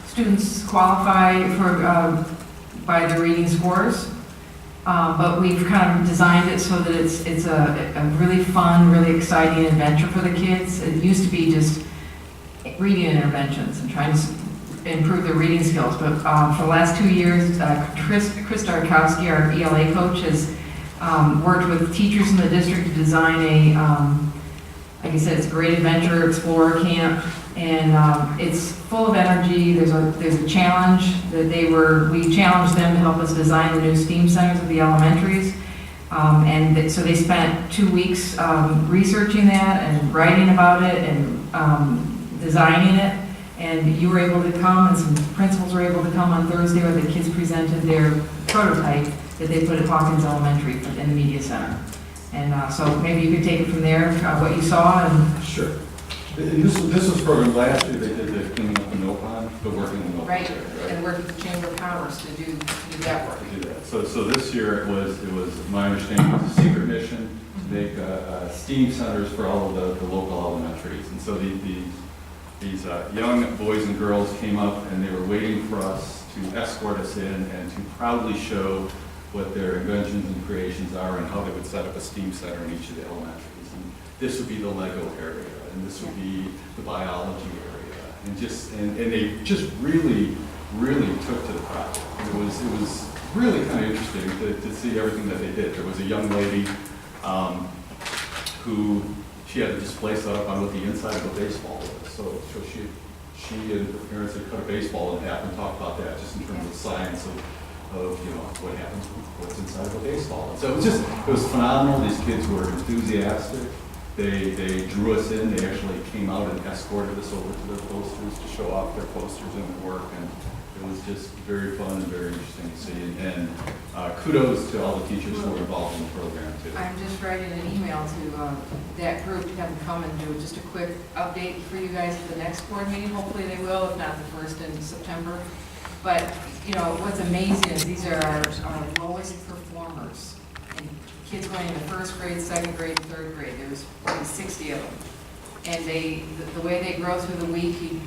students qualify for by the reading scores, but we've kind of designed it so that it's a really fun, really exciting adventure for the kids. It used to be just reading interventions and trying to improve their reading skills, but for the last 2 years, Chris Starkowski, our ELA coach, has worked with teachers in the district to design a like I said, it's a great adventure explorer camp, and it's full of energy. There's a challenge that we challenged them to help us design the new STEAM centers of the elementaries. So they spent 2 weeks researching that and writing about it and designing it. And you were able to come, and some principals were able to come on Thursday where the kids presented their prototype that they put at Hawkins Elementary in the media center. And so maybe you could take it from there, what you saw, and Sure. And this was programmed last year, they did the cleaning up the mill pond, the working in the mill pond. right, Right? and work with the Chamber of Commerce to do that work. To do that. So this year, it was, my understanding, it was a secret mission to make STEAM centers for all of the local elementaries. And so these young boys and girls came up, and they were waiting for us to escort us in and to proudly show what their inventions and creations are and how they would set up a STEAM center in each of the elementaries. And this would be the Lego area, and this would be the biology area, and they just really took to the project. It was really kind of interesting to see everything that they did. There was a young lady who she had a display set up on what the inside of a baseball was. So she and her parents had cut a baseball in half and talked about that just in terms of science of what happens with what's inside of a baseball. So it was phenomenal. These kids were enthusiastic. They drew us in. They actually came out and escorted us over to their posters to show off their posters and their work. And it was just very fun and very interesting to see. And kudos to all the teachers who were involved in the program too. I'm just writing an email to that group to have them come and do just a quick update for you guys at the next board meeting. Hopefully they will, if not the first in September. But, what's amazing is these are our lowest performers. And kids going into first grade, second grade, third grade. There's probably 60 of them. And the way they grow through the week, you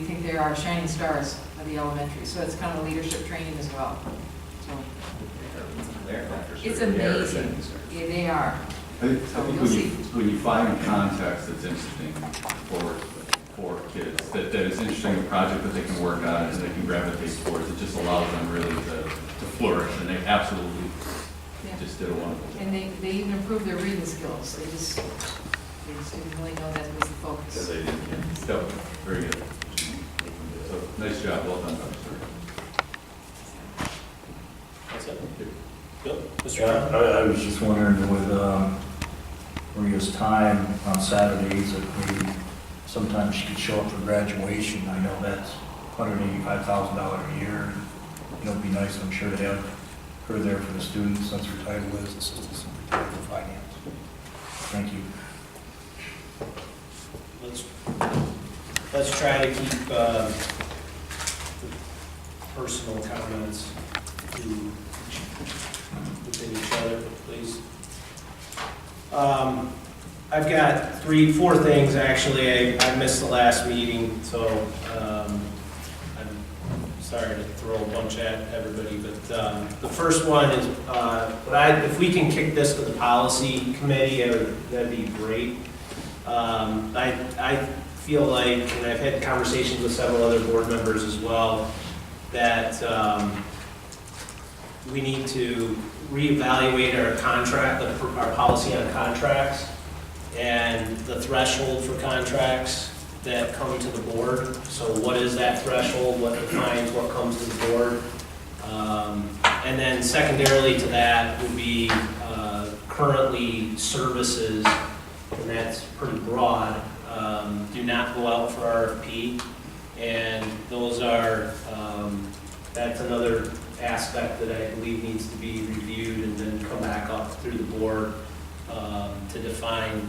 think they are shining stars of the elementary. So it's kind of leadership training as well. So it's amazing. Yeah, they are. I think when you find context that's interesting for kids, that is interesting, a project that they can work on and they can gravitate towards, it just allows them really to flourish, and they absolutely just did a wonderful job. And they even improved their reading skills. They just didn't really know that was the focus. Because they did, yeah. So, very good. So, nice job, well done, Dr. That's it. Bill? Mr. Yeah, Brown? I was just wondering with Maria's time on Saturdays, that maybe sometimes she could show up for graduation. I know that's $185,000 a year. It'd be nice, I'm sure, to have her there for the students, since her title is Assistant Superintendent of Finance. Thank you. Let's try to keep personal comments within each other, please. I've got 4 things, actually. I missed the last meeting, so I'm sorry to throw a bunch at everybody, but the first one is, if we can kick this to the policy committee, that'd be great. I feel like, and I've had conversations with several other board members as well, that we need to reevaluate our contract, our policy on contracts, and the threshold for contracts that come to the board. So what is that threshold? What defines what comes to the board? And then secondarily to that would be currently services, and that's pretty broad, do not go out for RFP. And those are, that's another aspect that I believe needs to be reviewed and then come back up through the board to define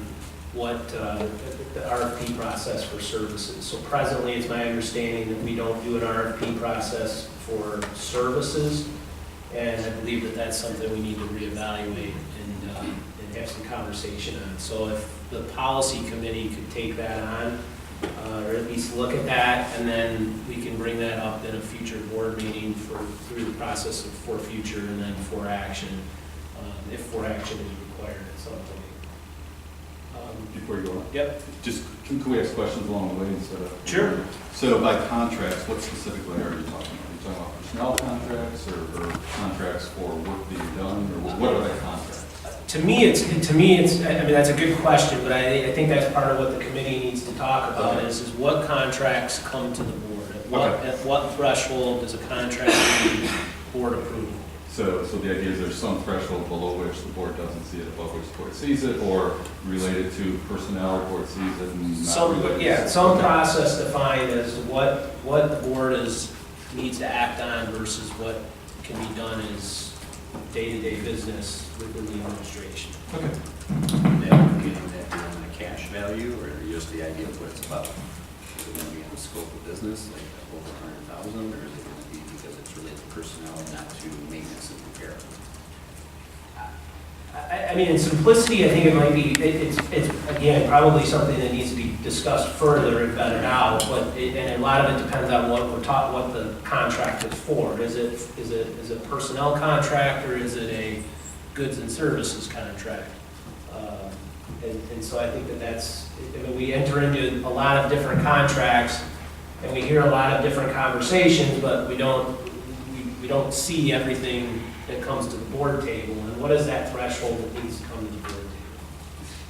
what the RFP process for services. So presently, it's my understanding that we don't do an RFP process for services, and I believe that that's something we need to reevaluate and have some conversation on. So if the policy committee could take that on, or at least look at that, and then we can bring that up in a future board meeting through the process for future and then for action, if for action is required at some point. Before you go on? Yep. Just, can we ask questions along the way instead of? Sure. So by contracts, what specifically are you talking about? Are you talking about personnel contracts or contracts for work being done, or what are the contracts? To me, it's, I mean, that's a good question, but I think that's part of what the committee needs to talk about is what contracts come to the board? At what threshold does a contract need board approval? So the idea is there's some threshold below which the board doesn't see it, above which the board sees it, or related to personnel, board sees it, and not related to- Some process defined as what the board needs to act on versus what can be done as day-to-day business within the administration. Okay. Getting that beyond the cash value, or just the idea of what it's about? Is it gonna be on the scope of business, like over 100,000, or is it gonna be because it's related to personnel, not to maintenance and repair? I mean, in simplicity, I think it might be, it's again, probably something that needs to be discussed further and vetted out, and a lot of it depends on what what the contract is for. Is it a personnel contract, or is it a goods and services contract? And so I think that's, I mean, we enter into a lot of different contracts, and we hear a lot of different conversations, but we don't see everything that comes to the board table, and what is that threshold that needs to come to the board table?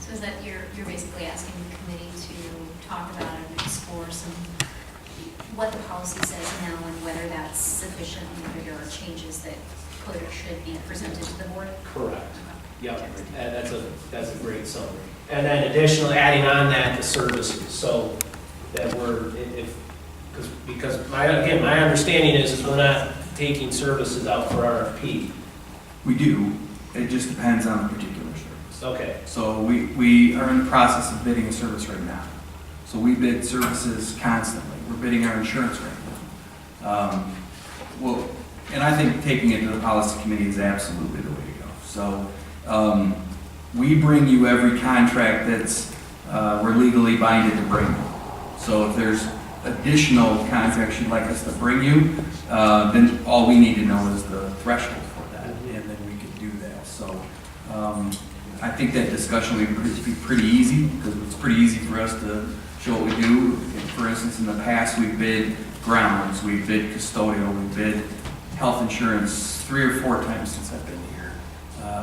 So is that you're basically asking the committee to talk about and explore what the policy says now and whether that's sufficient, and whether there are changes that could or should be presented to the board? Correct. Yep, that's a great summary. And then additionally, adding on that the services, so that because my understanding is we're not taking services out for RFP. We do, it just depends on the particular service. Okay. So we are in the process of bidding a service right now. So we bid services constantly. We're bidding our insurance right now. Well, and I think taking it to the policy committee is absolutely the way to go. So we bring you every contract that's we're legally binded to bring you. So if there's additional contracts you'd like us to bring you, then all we need to know is the threshold for that, and then we can do that. So I think that discussion would be pretty easy, because it's pretty easy for us to show what we do. For instance, in the past, we bid grounds, we bid custodial, we bid health insurance 3 or 4 times since I've been here.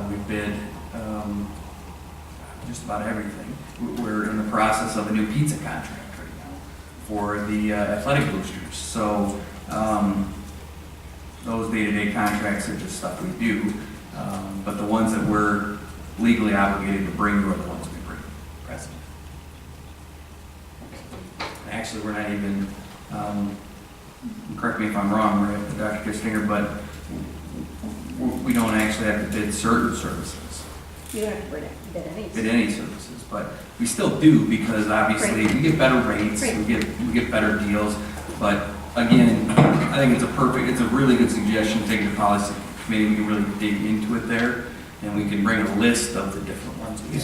We bid just about everything. We're in the process of a new pizza contract right now for the athletic boosters. So those day-to-day contracts are just stuff we do. But the ones that we're legally obligated to bring you are the ones we bring present. Actually, we're not even, correct me if I'm wrong, Dr. Kissinger, but we don't actually have to bid certain services. You don't have to bid any services, but we still do, because obviously we get better rates, we get better deals. But again, I think it's a really good suggestion. Take the policy committee, we can really dig into it there, and we can bring a list of the different ones. Is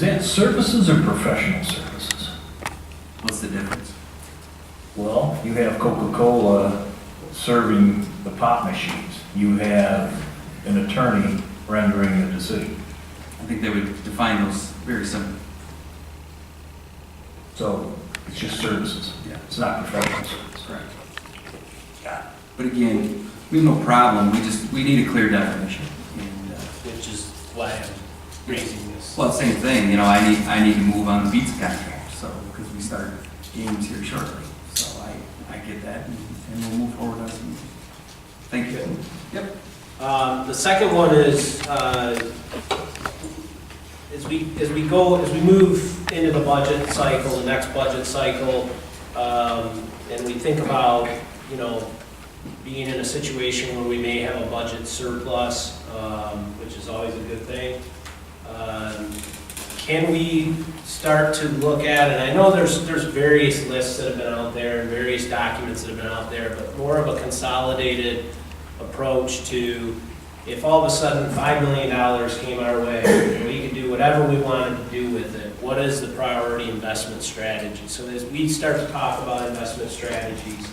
that services or professional services? What's the difference? Well, you have Coca-Cola serving the pop machines. You have an attorney rendering the decision. I think they would define those very simply. So it's just services. Yeah. It's not professional services. Correct. Yeah. But again, we have no problem. We need a clear definition. And, Which is why I'm raising this. well, same thing. You know, I need to move on the pizza contract. So because we start games here shortly. So I get that, and we'll move forward on some. Thank you. Yep. The second one is, as we move into the budget cycle, the next budget cycle, and we think about, being in a situation where we may have a budget surplus, which is always a good thing. Can we start to look at, and I know there's various lists that have been out there and various documents that have been out there, but more of a consolidated approach to, if all of a sudden $5 million came our way, and we could do whatever we wanted to do with it, what is the priority investment strategy? So as we start to talk about investment strategies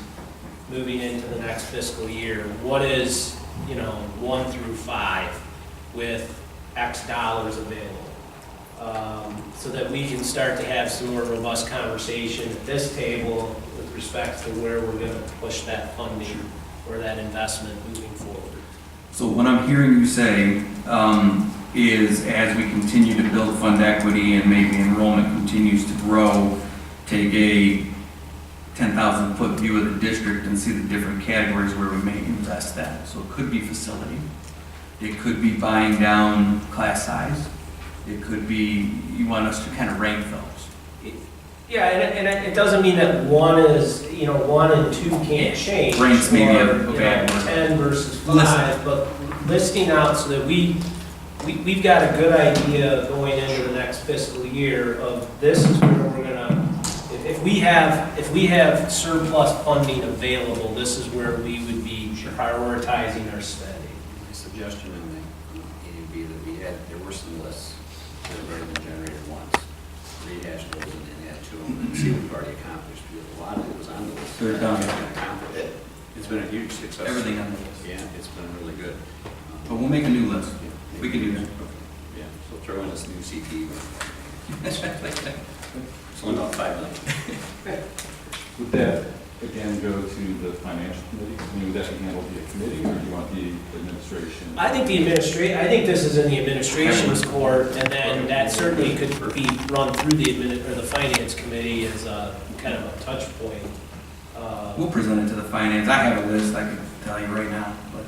moving into the next fiscal year, what is, 1 through 5 with X dollars available? So that we can start to have some more robust conversation at this table with respect to where we're going to push that funding or that investment moving forward. So what I'm hearing you say, is as we continue to build fund equity and maybe enrollment continues to grow, take a 10,000-foot view of the district and see the different categories where we may invest that. So it could be facility. It could be buying down class size. It could be, you want us to kind of rank those. Yeah, and it doesn't mean that one is, 1 and 2 can't change. Ranks maybe a or, bad word. 10 versus 5, Listen. but listing out so that we've got a good idea going into the next fiscal year of this is where we're gonna, if we have surplus funding available, this is where we would be prioritizing our spending. My suggestion in the would be that there were some lists that have already been generated once. Rehash those and then add to them and see what we've already accomplished. Because a lot of it was on the list. They're done. It's been a huge success. Everything on the list. Yeah, it's been really good. But we'll make a new list. We can do that. Yeah, so throw in this new CP. It's only about 5 million. Would that, again, go to the financial committee? I mean, would that be handled via committee, or do you want the administration? I think I think this is in the administration's court, and then that certainly could be run through the finance committee as a kind of a touch point. We'll present it to the finance. I have a list I can tell you right now, but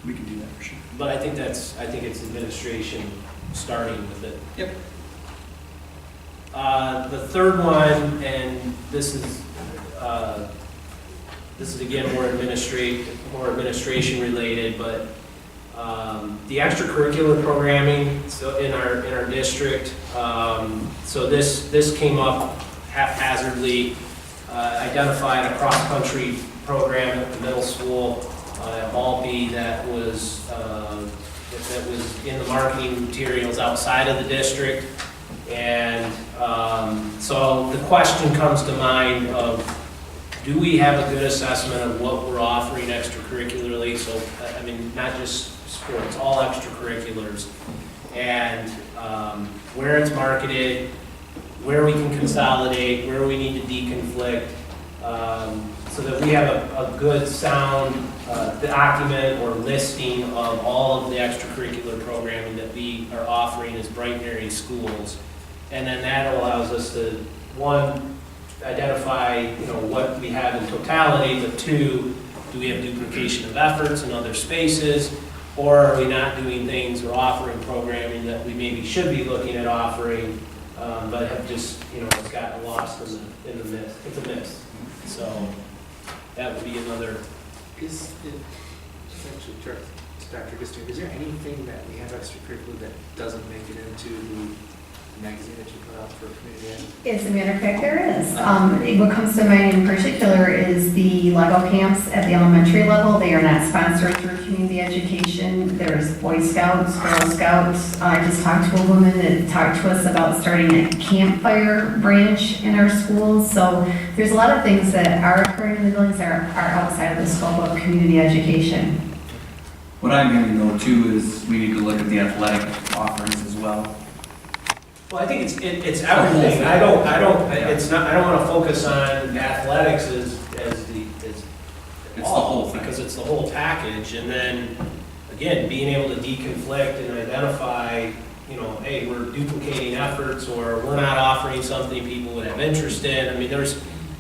we can do that for sure. But I think it's administration starting with it. Yep. The third one, and this is again more administration related, but the extracurricular programming in our district. So this came up haphazardly. Identified a cross-country program at the middle school at Maltby that was in the marketing materials outside of the district. And so the question comes to mind of, do we have a good assessment of what we're offering extracurricularly? So, I mean, not just sports, all extracurriculars. And where it's marketed, where we can consolidate, where we need to deconflict, so that we have a good sound document or listing of all of the extracurricular programming that we are offering as Brighton area schools. And then that allows us to, one, identify, what we have in totality, but two, do we have duplication of efforts in other spaces, or are we not doing things or offering programming that we maybe should be looking at offering, but have just, it's gotten lost in the mist. It's a mist. So that would be another. Is there anything that we have extracurricular that doesn't make it into the magazine that you put out for community ed? As a matter of fact, there is. What comes to mind in particular is the Lego camps at the elementary level. They are not sponsored through community education. There's Boy Scouts, Girl Scouts. I just talked to a woman that talked to us about starting a campfire branch in our schools. So there's a lot of things that are occurring in the buildings that are outside of the scope of community education. What I'm hearing though too is we need to look at the athletic offerings as well. Well, I think it's everything. I don't want to focus on athletics as the whole thing. because it's the whole package. And then again, being able to deconflict and identify, hey, we're duplicating efforts, or we're not offering something people would have interest in. I mean,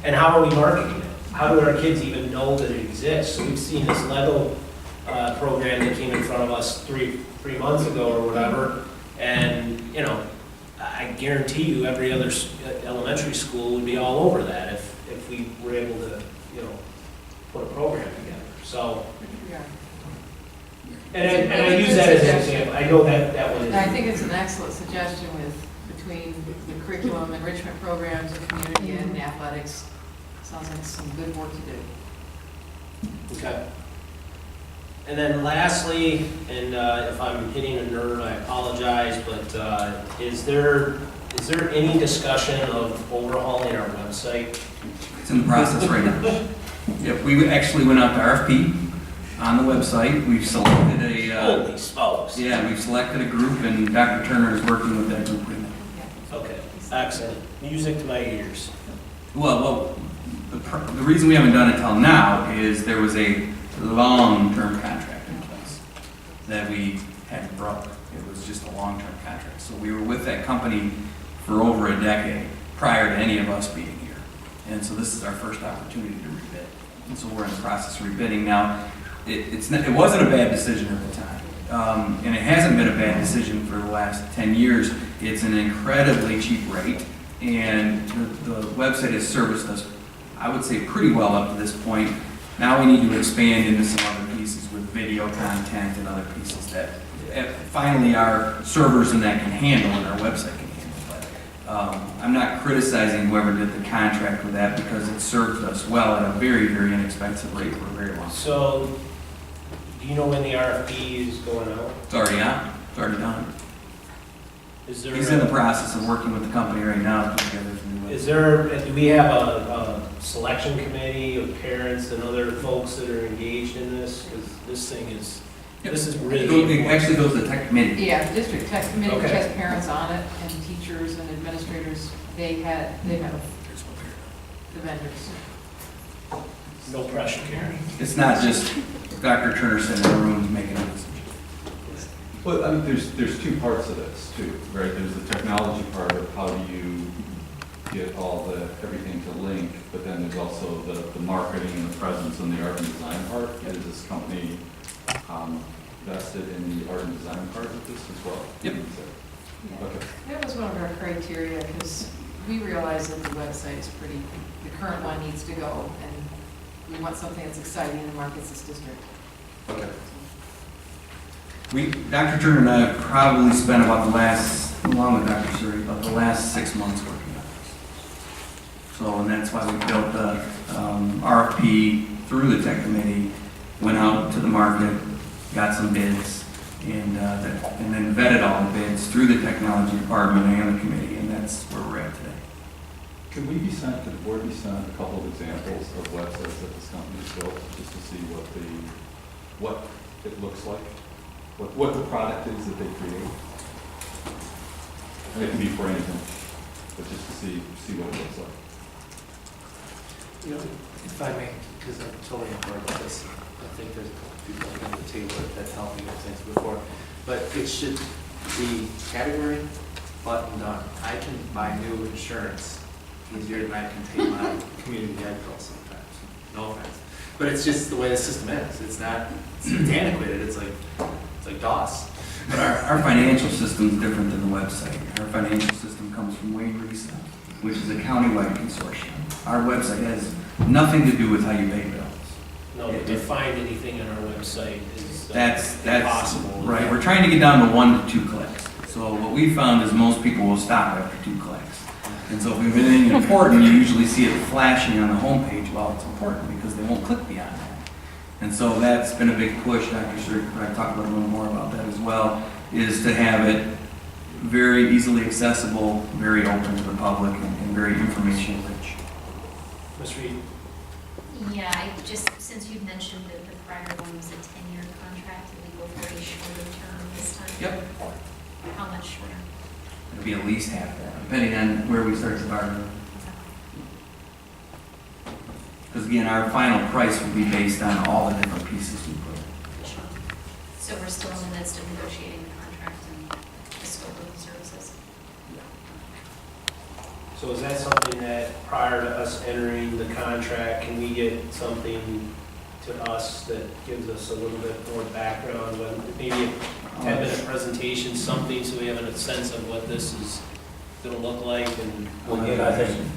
and how are we marketing it? How do our kids even know that it exists? So we've seen this Lego program that came in front of us three months ago or whatever, and I guarantee you every other elementary school would be all over that if we were able to, put a program together. So, and I use that as an example. I know that one is. I think it's an excellent suggestion between the curriculum enrichment programs and community and athletics. Sounds like some good work to do. Okay. And then lastly, and if I'm hitting a nerve, I apologize, but is there any discussion of overhauling our website? It's in the process right now. Yep, we actually went out to RFP on the website. We've selected Holy smokes. Yeah, we've selected a group, and Dr. Turner is working with that group right now. Okay, excellent. Music to my ears. Well, the reason we haven't done it till now is there was a long-term contract in place that we had broke. It it was just a long-term contract. So we were with that company for over a decade prior to any of us being here. And so this is our first opportunity to rebid. And so we're in the process of rebidding. Now, it wasn't a bad decision at the time. And it hasn't been a bad decision for the last 10 years. It's an incredibly cheap rate. And the website has serviced us, I would say, pretty well up to this point. Now we need to expand into some other pieces with video content and other pieces that finally our servers and that can handle and our website can handle. But I'm not criticizing whoever did the contract with that because it served us well at a very, very inexpensive rate for a very long time. So, do you know when the RFP is going out? It's already out. It's already done. Is there He's in the process of working with the company right now to put together some new. Is there, do we have a selection committee of parents and other folks that are engaged in this? Because this thing is, this is really It important. actually goes to the tech committee. Yeah, district tech committee, which Okay. has parents on it, and teachers and administrators, they have the vendors. No pressure, Karen. It's not just Dr. Turner sitting in the room making a decision. Well, I mean, there's two parts of this too, right? There's the technology part of how do you get everything to link, but then there's also the marketing and the presence and the art and design part. Is this company vested in the art and design part of this as well? Yep. Yeah. Okay. That was one of our criteria, because we realize that the website is pretty, the current one needs to go, and we want something that's exciting and markets this district. Okay. Dr. Turner and I have probably spent about the last, along with Dr. Suri, about the last 6 months working on this. So, and that's why we built the RFP through the tech committee, went out to the market, got some bids, and then vetted all the bids through the technology department and the committee, and that's where we're at today. Could the board be sent a couple of examples of websites that this company's built, just to see what it looks like? What the product is that they create? It can be for anything, but just to see what it looks like. You know, if I may, because I'm totally on board with this, I think there's a couple people on the table that helped me with things before, but it should be category buttoned on. I can buy new insurance easier than I can pay my community ed bill sometimes. No offense, but it's just the way the system is. It's antiquated. It's like DOS. But our financial system is different than the website. Our financial system comes from Wayne Risa, which is a countywide consortium. Our website has nothing to do with how you pay bills. No, but to find anything on our website is That's impossible. right. We're trying to get down to 1 to 2 clicks. So what we found is most people will stop after 2 clicks. And so if we have anything important, you usually see it flashing on the homepage while it's important because they won't click beyond that. And so that's been a big push. Dr. Sir could probably talk a little more about that as well, is to have it very easily accessible, very open to the public, and very information rich. Ms. Reed? Yeah, since you mentioned that the prior one was a 10-year contract, did we go for a shorter term this time? Yep. How much shorter? It'll be at least half that, depending on where we start to bargain. Because again, our final price will be based on all the different pieces we put. So we're still in the midst of negotiating the contract and the scope of the services? So is that something that prior to us entering the contract, can we get something to us that gives us a little bit more background, maybe a 10-minute presentation, something, so we have a sense of what this is going to look like? And Well, again, I think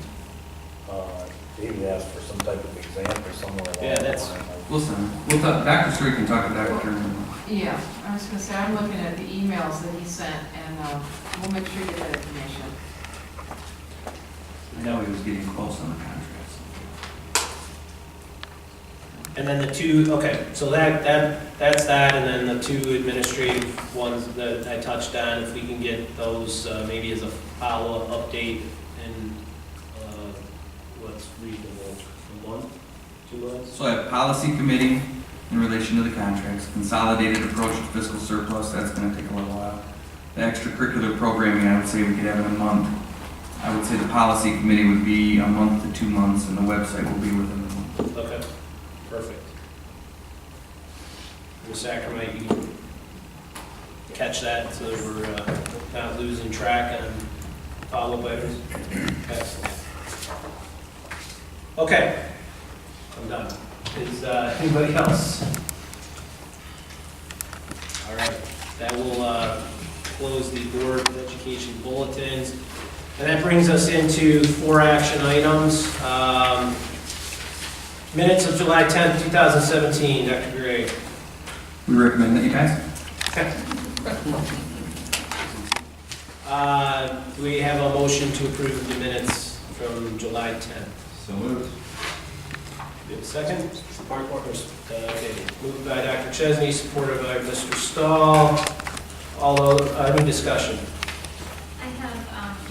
David asked for some type of example somewhere along Yeah, the that's- line. Listen, we'll talk, Dr. Suri can talk to Dr. Turner. Yeah, I was gonna say, I'm looking at the emails that he sent, and we'll make sure you get that information. I know he was getting close on the contracts. And then the two, okay, so that's that, and then the two administrative ones that I touched on, if we can get those maybe as a follow-up update in what's reasonable, a month, 2 months? So I have policy committee in relation to the contracts, consolidated approach to fiscal surplus, that's gonna take a little while. The extracurricular programming, I would say we could have in a month. I would say the policy committee would be a month to 2 months, and the website will be within a month. Okay, perfect. Ms. Ackerman, you catch that, so that we're not losing track on follow-up items? Excellent. Okay, I'm done. Is anybody else? All right, that will close the Board of Education bulletins. And that brings us into 4 action items. Minutes of July 10th, 2017, Dr. Gray. We recommend that you pass. Do we have a motion to approve the minutes from July 10th? So moved. Do we have a second? Support. Okay, moved by Dr. Chesney, supported by Mr. Stahl. Any discussion? I have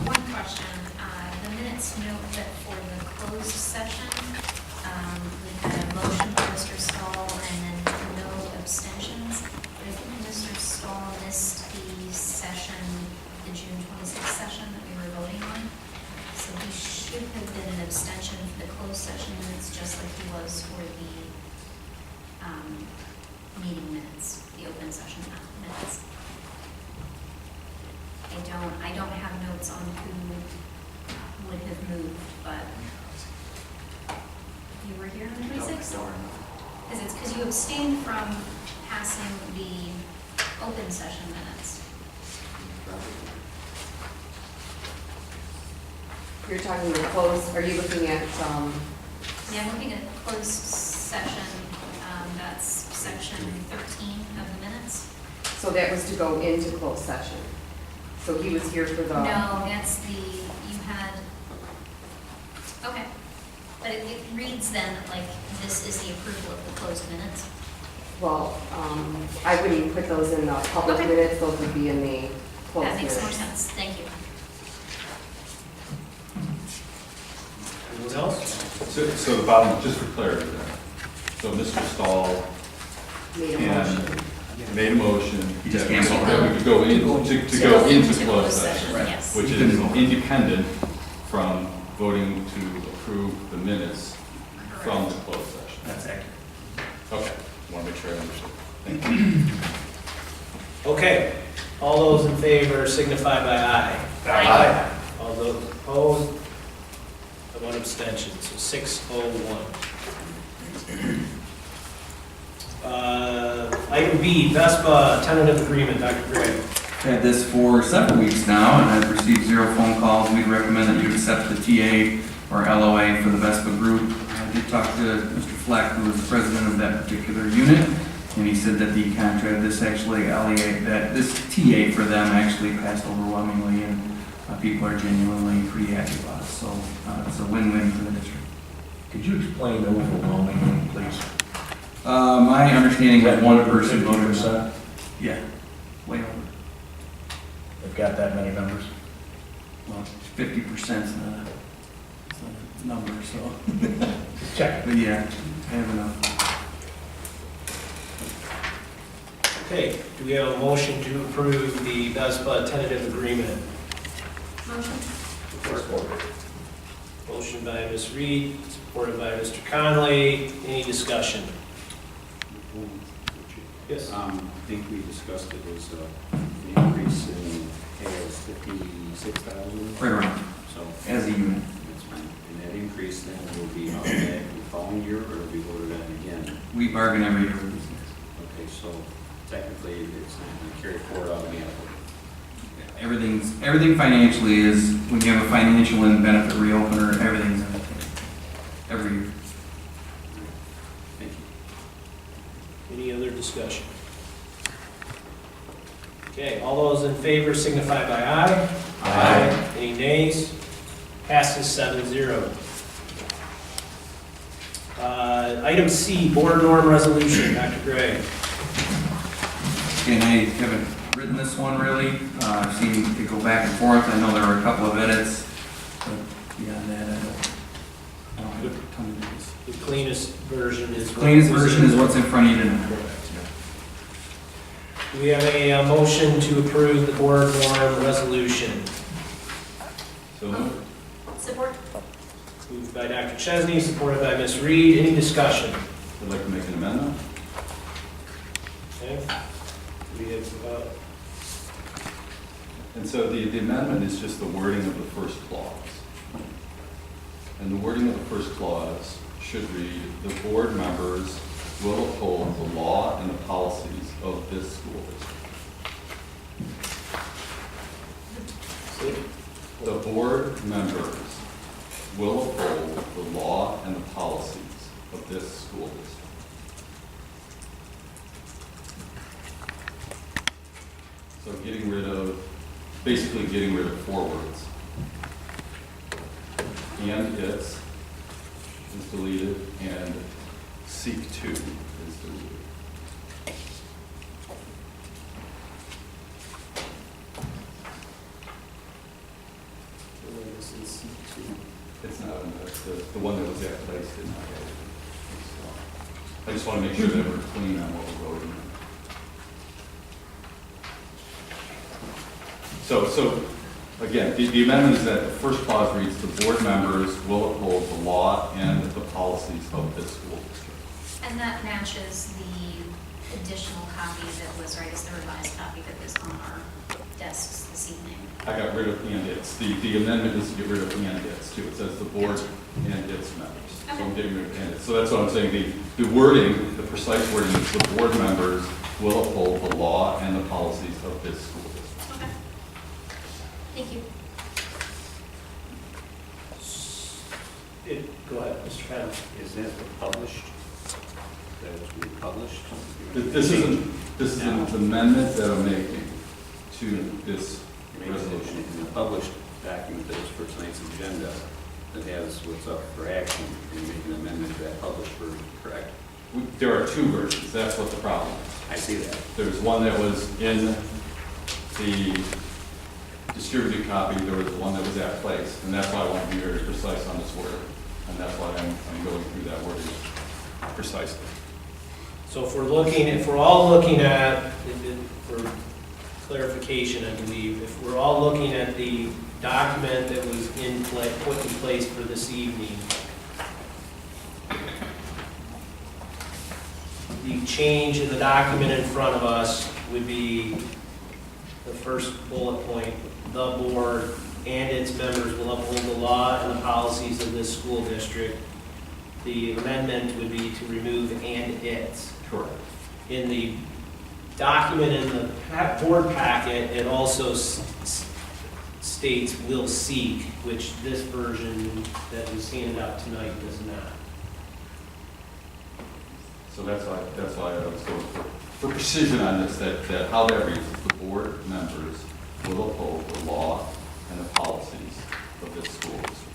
one question. The minutes note that for the closed session, we had a motion by Mr. Stahl and then no abstentions. But I think Mr. Stahl missed the session, the June 26th session that we were voting on. So he should have been an abstention for the closed session minutes, just like he was for the meeting minutes, the open session minutes. I don't have notes on who would have moved, but you were here on the 26th? Because you abstained from passing the open session minutes. You're talking the closed, are you looking at, Yeah, I'm looking at closed session, that's section 13 of the minutes. so that was to go into closed session? So he was here for the... No, that's you had, okay. But it reads then like this is the approval of the closed minutes. Well, I wouldn't even put those in the public Okay. minutes, those would be in the closed That minutes. makes more sense, thank you. Anyone else? So the bottom, just for clarity there. So Mr. Stahl Made a can, motion. made a motion He just that can't we could go into closed session, Yes. which is independent from voting to approve the minutes from the closed session. That's accurate. Okay, want to make sure I understood. Thank you. Okay, all those in favor signify by aye. Aye. All those opposed, and 1 abstention, so 601. Item B, VESPA tentative agreement, Dr. Gray. Had this for several weeks now, and I've received 0 phone calls. We'd recommend that you accept the TA or LOA for the Vespa group. I did talk to Mr. Fleck, who is the president of that particular unit, and he said that the contract, this TA for them actually passed overwhelmingly, and people are genuinely pretty happy about it. So it's a win-win for the district. Could you explain overwhelmingly, please? My understanding that one person voted. 50%? Yeah, way over. They've got that many members? Well, 50% is not a number, so. Check. But yeah, I have enough. Okay, do we have a motion to approve the VESPA tentative agreement? Motion? Motion by Ms. Reed, supported by Mr. Conley. Any discussion? Yes. I think we discussed it as the increase in pay is 56,000. Right around, So as a unit. that's fine. And that increase then will be on that the following year, or we voted that again? We bargain every year with these Okay, so technically it's not going to carry forward automatically. things. Everything financially is, when you have a financial and benefit reopener, everything's in the every year. Thank you. Any other discussion? Okay, all those in favor signify by aye. Aye. Any nays? Passes 7-0. Item C, board norm resolution, Dr. Gray. And I haven't written this one really. I've seen it go back and forth. I know there were a couple of edits, but beyond that, I don't have a ton of edits. The cleanest version is. Cleanest version is what's in front of you tonight. Do we have a motion to approve the board norm resolution? So moved. Support? Moved by Dr. Chesney, supported by Ms. Reed. Any discussion? I'd like to make an amendment. Okay. We have And so the amendment is just the wording of the first clause. And the wording of the first clause should read, the board members will uphold the law and the policies of this school district. The board members will uphold the law and the policies of this school district. So basically getting rid of 4 words. And its is deleted, and seek to is deleted. It's not, the one that was at place did not have it. So, I just want to make sure that we're clean on what we're voting on. So again, the amendment is that the first clause reads, the board members will uphold the law and the policies of this school district. And that matches the additional copy that was, right, is the revised copy that was on our desks this evening. I got rid of and its. The amendment is to get rid of and its too. It says the board and its members. So I'm getting rid of and its. So that's what I'm saying. The wording, the precise wording is the board members will uphold the law and the policies of this school district. Okay. Thank you. Go ahead, Mr. Fennell. Is that published? That was being published? This is an amendment that I'm making to this resolution. In the published document that is for tonight's agenda, that has what's up for action, you make an amendment to that published version, correct? There are 2 versions. That's what the problem is. I see that. There's one that was in the distributed copy. There was one that was at place. And that's why I want to be very precise on this word. And that's why I'm going through that wording precisely. So if we're all looking at, for clarification, I believe, if we're all looking at the document that was put in place for this evening, the change in the document in front of us would be the first bullet point, the board and its members will uphold the law and the policies of this school district. The amendment would be to remove and its. Correct. In the document in the board packet, it also states will seek, which this version that was handed out tonight does not. So that's why I was going for precision on this, that how that reads is the board members will uphold the law and the policies of this school district.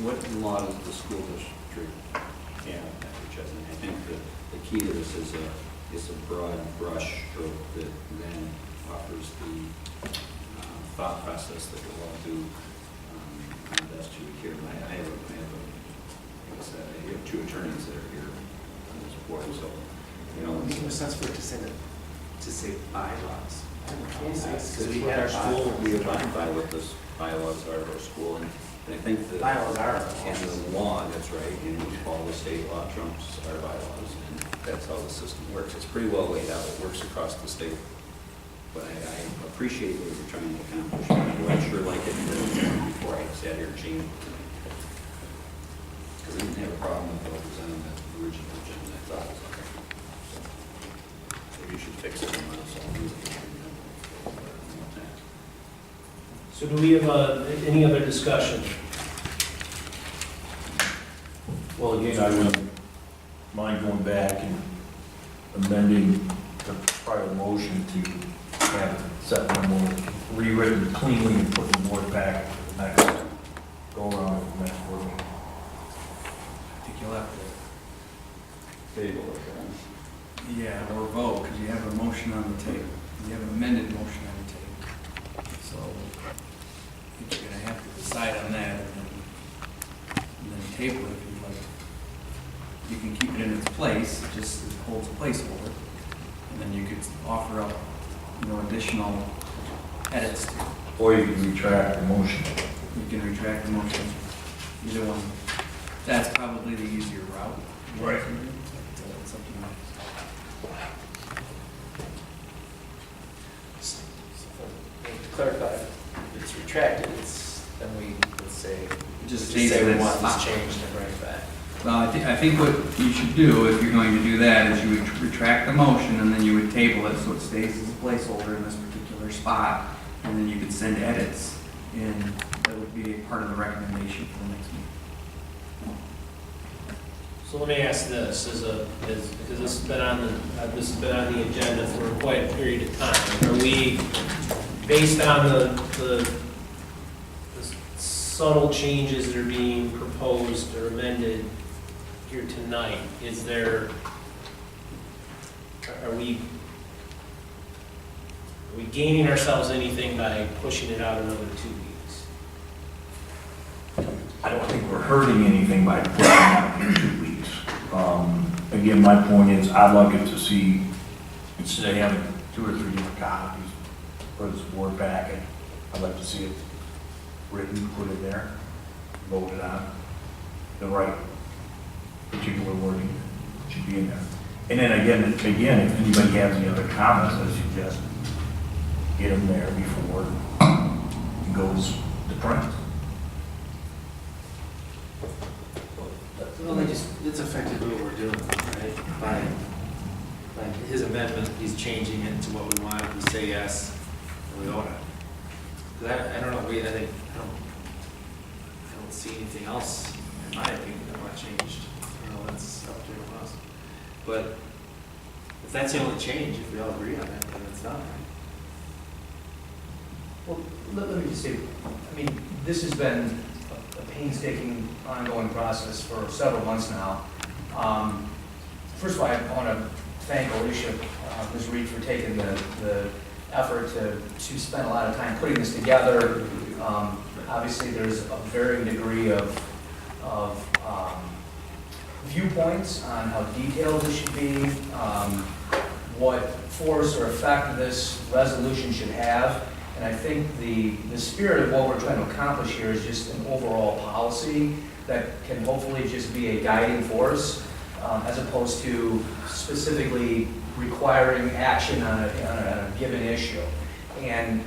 What law does the school district have? I think the key to this is a broad brush stroke that then offers the thought process that we'll all do on the best you here. I have 2 attorneys that are here on this board, so It makes more sense for it to say bylaws. Because we had our school. we abide by what the bylaws are of our school, and I think the Bylaws are. and the law, that's right, and we follow the state law trumps our bylaws, and that's how the system works. It's pretty well laid out. It works across the state. But I appreciate what you're trying to accomplish. I'd sure like it before I sat here and changed it tonight. Because I didn't have a problem with what was on the original agenda. I thought it was okay. So maybe you should fix it and let us all do it. So do we have any other discussion? Well, again, I wouldn't mind going back and amending the prior motion to have set one more rewritten cleanly and put the board back to the next go around at the next board meeting. I think you'll have to, Table it, yeah, or vote, because you have a motion on the table. You have an amended motion on the table. So I think you're going to have to decide on that and then table it if you'd like. You can keep it in its place, it just holds a placeholder. And then you could offer up, additional edits to it. Or you can retract the motion. You can retract the motion. Either one. That's probably the easier route. Right. But, it's up to you. clarify, if it's retracted, then we, let's say, Just say stays we in want its this spot. changed and bring it back. Well, I think what you should do, if you're going to do that, is you would retract the motion, and then you would table it so it stays as a placeholder in this particular spot, and then you could send edits, and that would be a part of the recommendation for the next meeting. So let me ask this, because this has been on the agenda for quite a period of time. Are we, based on the subtle changes that are being proposed or amended here tonight, are we gaining ourselves anything by pushing it out another 2 weeks? I don't think we're hurting anything by pushing it out in 2 weeks. Again, my point is, I'd like it to see, instead of having 2 or 3 different copies for this board packet, I'd like to see it written, put in there, voted on, the right particular wording should be in there. And then again, if anybody has any other comments, I suggest get them there before it goes to print. Well, it's effectively what we're doing, right? By his amendment, he's changing it to what we want, we say yes, and we vote on it. 'Cause I don't know, I don't see anything else, in my opinion, that might changed. I don't know, that's up to everyone else. But if that's the only change, if we all agree on it, then it's done, right? Well, let me just say, I mean, this has been a painstaking, ongoing process for several months now. First of all, I want to thank Alicia, Ms. Reed, for taking the effort to spend a lot of time putting this together. Obviously, there's a varying degree of viewpoints on how detailed this should be, what force or effect this resolution should have. And I think the spirit of what we're trying to accomplish here is just an overall policy that can hopefully just be a guiding force, as opposed to specifically requiring action on a given issue. And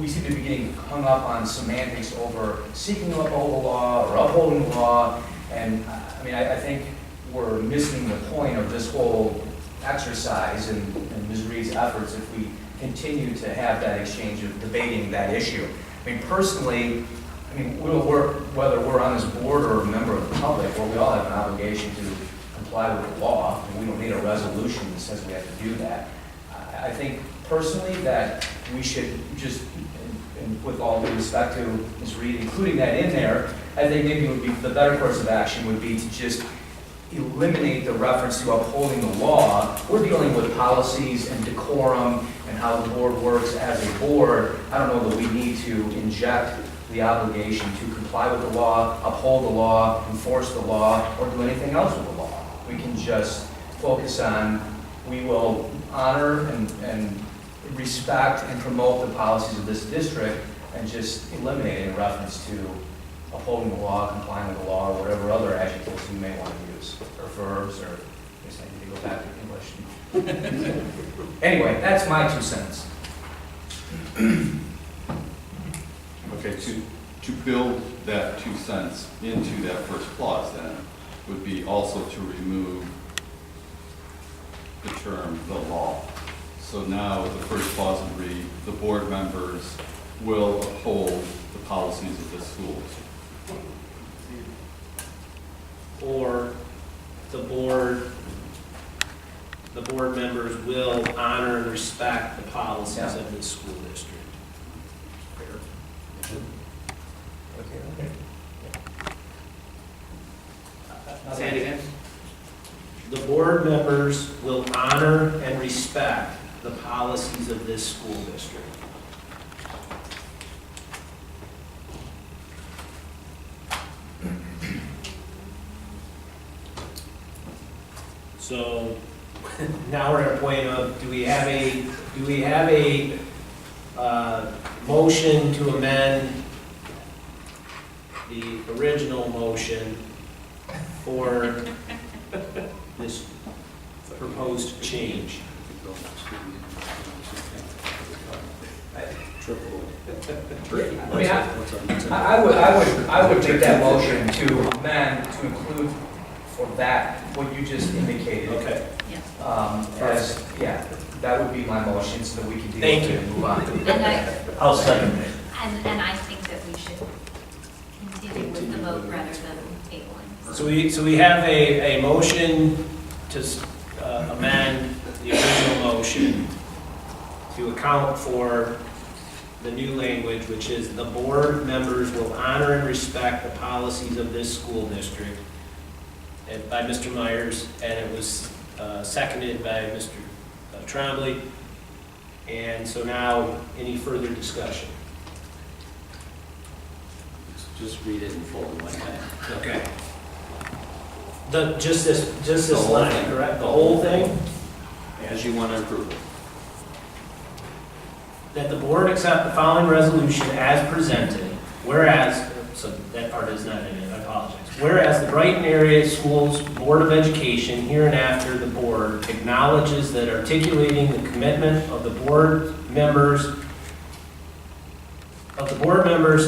we seem to be getting hung up on semantics over seeking to uphold the law or upholding the law. And I mean, I think we're missing the point of this whole exercise and Ms. Reed's efforts if we continue to have that exchange of debating that issue. I mean, personally, we'll work, whether we're on this board or a member of the public, where we all have an obligation to comply with the law, and we don't need a resolution that says we have to do that. I think personally that we should just, and with all due respect to Ms. Reed, including that in there, I think maybe would be the better course of action would be to just eliminate the reference to upholding the law. We're dealing with policies and decorum and how the board works as a board. I don't know that we need to inject the obligation to comply with the law, uphold the law, enforce the law, or do anything else with the law. We can just focus on, we will honor and respect and promote the policies of this district, and just eliminate any reference to upholding the law, complying with the law, or whatever other adjectives you may want to use, or verbs, or I guess I need to go back to English. Anyway, that's my 2 cents. Okay, to build that 2 cents into that first clause then, would be also to remove the term "the law." So now the first clause would read, the board members will uphold the policies of the school. Or the board members will honor and respect the policies of the school district. Okay. Say it again. The board members will honor and respect the policies of this school district. So now we're at a point of, do we have a motion to amend the original motion for this proposed change? I mean, I would make that motion to amend, to include for that, what you just indicated. Okay. Yeah, that would be my motion so that we can deal Thank with you. it and move on. I'll second it. And I think that we should continue with the vote rather than tabling. So we have a motion to amend the original motion to account for the new language, which is the board members will honor and respect the policies of this school district, and by Mr. Myers, and it was seconded by Mr. Trombley. And so now, any further discussion? Just read it in full one time. Okay. Just this The whole line, thing. correct? The whole thing? As you want to improve it. That the board accept the following resolution as presented, whereas, so that part is not in it, I apologize. Whereas the Brighton Area Schools Board of Education, hereinafter the board, acknowledges that articulating the commitment of the board members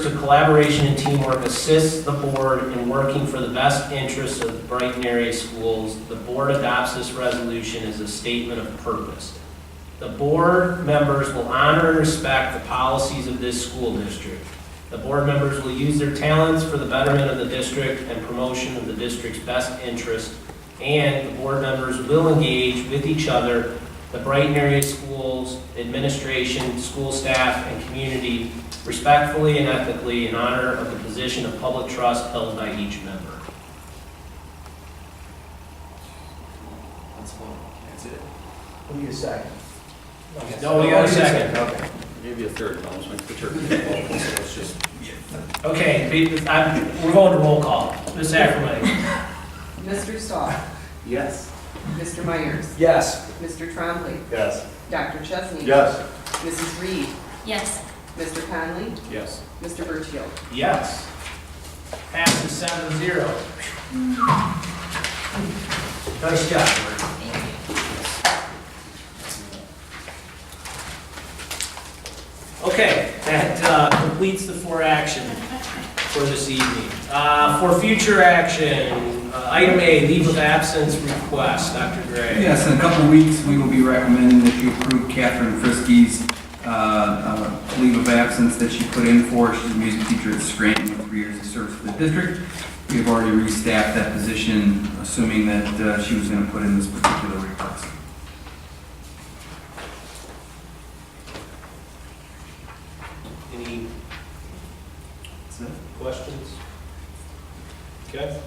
to collaboration and teamwork assists the board in working for the best interests of the Brighton Area Schools. The board adopts this resolution as a statement of purpose. The board members will honor and respect the policies of this school district. The board members will use their talents for the betterment of the district and promotion of the district's best interest. And the board members will engage with each other, the Brighton Area Schools, administration, school staff, and community respectfully and ethically in honor of the position of public trust held by each member. That's it. We need a second. No, we got a second. Okay. I'll give you a third, I'll just make the turkey involved, so it's just. Okay, we're going to roll call. Ms. Ackerman? Mr. Stahl? Yes. Mr. Myers? Yes. Mr. Trombley? Yes. Dr. Chesney? Yes. Mrs. Reed? Yes. Mr. Conley? Yes. Mr. Burchill? Yes. Passes 7-0. Nice job, Bert. Thank you. Okay, that completes the 4 action for this evening. For future action, item A, leave of absence request. Dr. Gray. Yes, in a couple of weeks, we will be recommending that you approve Catherine Frisky's leave of absence that she put in for. She's a music teacher at Scranton with 3 years of service for the district. We have already restaffed that position, assuming that she was going to put in this particular request. Any questions? Okay.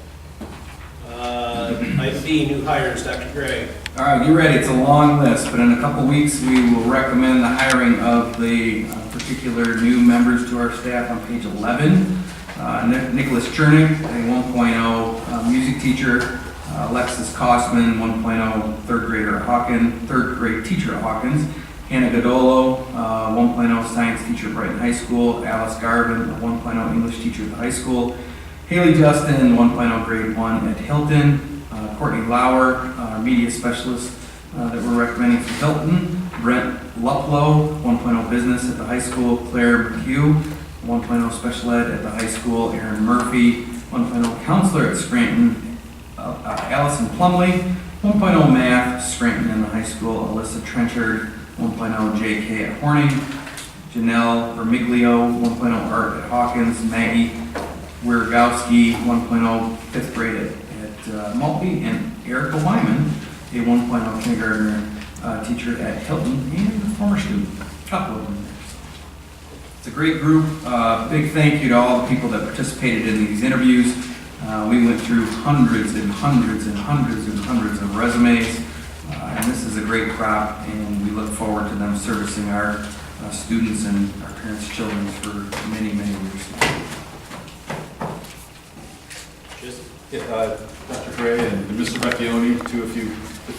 Item B, new hires. Dr. Gray. All right, get ready. It's a long list, but in a couple weeks, we will recommend the hiring of the particular new members to our staff on page 11. Nicholas Chernick, a 1.0 music teacher. Alexis Kosman, 1.0 third grade teacher at Hawkins. Hannah Godolo, 1.0 science teacher at Brighton High School. Alice Garvin, a 1.0 English teacher at the high school. Haley Justin, 1.0 grade 1 at Hilton. Courtney Lauer, our media specialist that we're recommending for Hilton. Brent Luplow, 1.0 business at the high school. Claire McHugh, 1.0 special ed at the high school. Aaron Murphy, 1.0 counselor at Scranton. Allison Plumley, 1.0 math, Scranton in the high school. Alyssa Trenchard, 1.0 JK at Horning. Janelle Vermiglio, 1.0 art at Hawkins. Maggie Wiergowski, 1.0 fifth grade at Maltby. And Erica Wyman, a 1.0 kindergartner teacher at Hilton and a former student. A couple of them there. It's a great group. Big thank you to all the people that participated in these interviews. We went through hundreds and hundreds and hundreds and hundreds of resumes, and this is a great crop, and we look forward to them servicing our students and our parents' children for many, many years. Dr. Gray and Mr. Vecchione, too,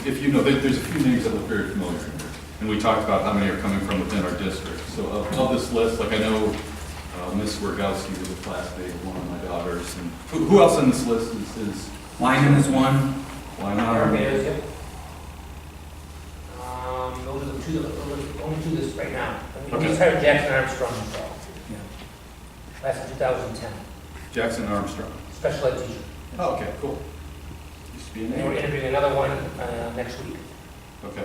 if you know, there's a few names that look very familiar in here. And we talked about how many are coming from within our district. So of this list, like I know Ms. Wiergowski was a classmate of one of my daughters. And who else on this list is Lyman is one. Those are the only two this right now. We just hired Jackson Armstrong, so, Yeah. that's 2010, Jackson Armstrong. special ed teacher. Oh, okay, cool. Used to be an And we're A. interviewing another one next week. Okay.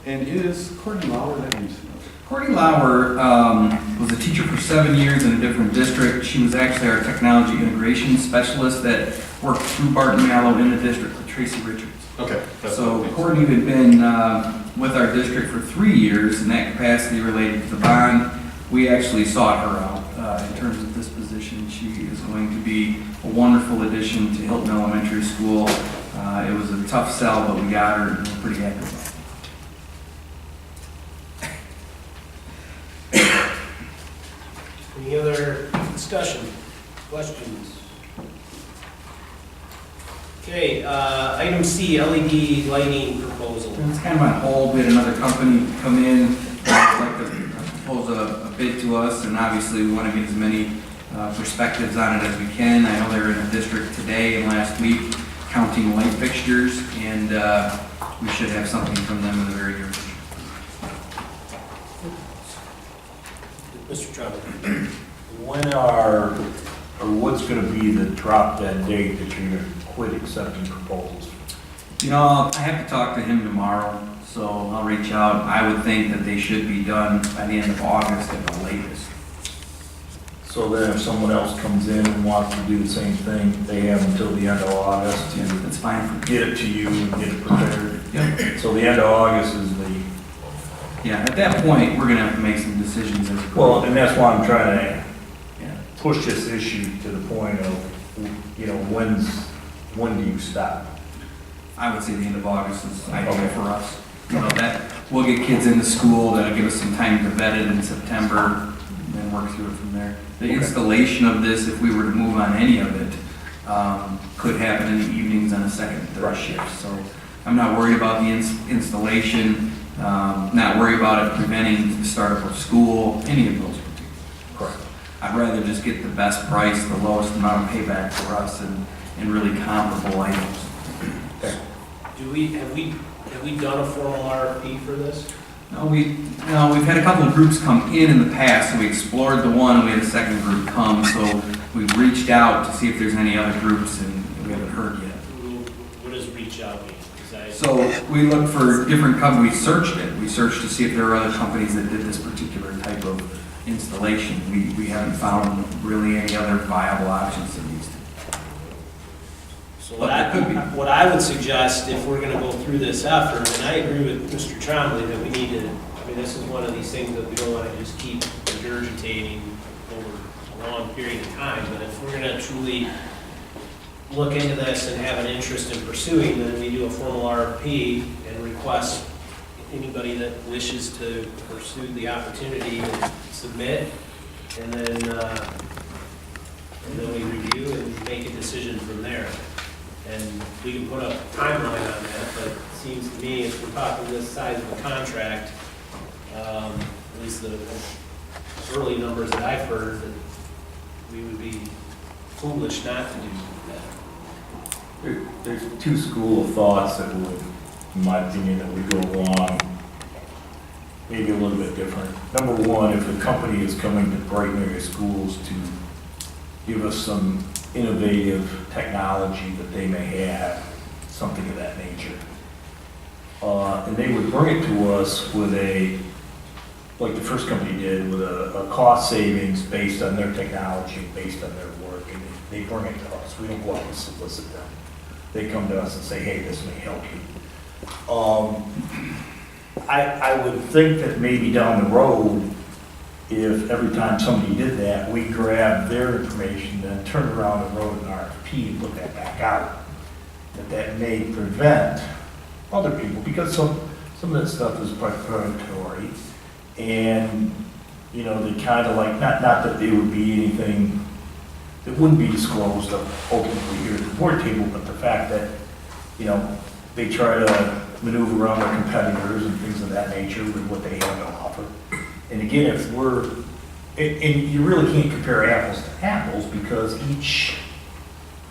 And is Courtney Lauer that you know? Courtney Lauer was a teacher for 7 years in a different district. She was actually our technology integration specialist that worked through Barton Mallow in the district with Tracy Richards. Okay. that's So what I think. Courtney had been with our district for 3 years in that capacity related to the bond. We actually sought her out in terms of this position. She is going to be a wonderful addition to Hilton Elementary School. It was a tough sell, but we got her, and we're pretty happy about it. Any other discussion, questions? Okay, item C, LED lighting proposal. It's kind of on hold. We had another company come in that would like to propose a bid to us, and obviously we want to get as many perspectives on it as we can. I know they were in the district today and last week counting light fixtures, and we should have something from them in the very near future. Mr. Trump. What's gonna be the drop dead date that you're gonna quit accepting proposals? You know, I have to talk to him tomorrow, so I'll reach out. I would think that they should be done by the end of August at the latest. So then if someone else comes in and wants to do the same thing, they have until the end of August Yeah, to that's fine for me. get it to you and get it prepared. Yep. So the end of August is the, Yeah, at that point, we're gonna have to make some decisions as a well, and that's why I'm trying to Yeah. push this issue to the point of, you know, when do you stop? I would say the end of August is ideal for us. You know, that, we'll get kids into school, that'll give us some time to vet it in September, and then work through it from there. The installation of this, if we were to move on any of it, could happen in the evenings on a second and third shift. So I'm not worried about the installation, not worried about it preventing the start of school, any of those particulars. Correct. I'd rather just get the best price, the lowest amount of payback for us, and really comparable items. Have we done a formal RFP for this? No, we've had a couple of groups come in the past, so we explored the one, and we had a second group come, so we've reached out to see if there's any other groups, and we haven't heard yet. What does reach out mean? So we looked for different companies, we searched it, we searched to see if there were other companies that did this particular type of installation. We haven't found really any other viable options than these two. So But there could be. what I would suggest, if we're gonna go through this effort, and I agree with Mr. Trombley that we need to, I mean, this is one of these things that we don't wanna just keep regurgitating over a long period of time, but if we're gonna truly look into this and have an interest in pursuing, then we do a formal RFP and request anybody that wishes to pursue the opportunity to submit, and then we review and make a decision from there. And we can put a timeline on that, but it seems to me, if we're talking this size of a contract, at least the early numbers that I've heard, that we would be foolish not to do that. There's two school of thoughts that would, in my opinion, that would go wrong, maybe a little bit different. Number one, if a company is coming to Brighton area schools to give us some innovative technology that they may have, something of that nature, and they would bring it to us with like the first company did, with a cost savings based on their technology, based on their work, and they bring it to us. We don't go out and solicit them. They come to us and say, hey, this may help you. I would think that maybe down the road, if every time somebody did that, we grabbed their information, then turned around and wrote an RFP and put that back out, that may prevent other people, because some of that stuff is preparatory, and, you know, they kind of like, not that there would be anything that wouldn't be disclosed ultimately here at the board table, but the fact that, you know, they try to maneuver around their competitors and things of that nature with what they have to offer. And again, if we're, and you really can't compare apples to apples, because each,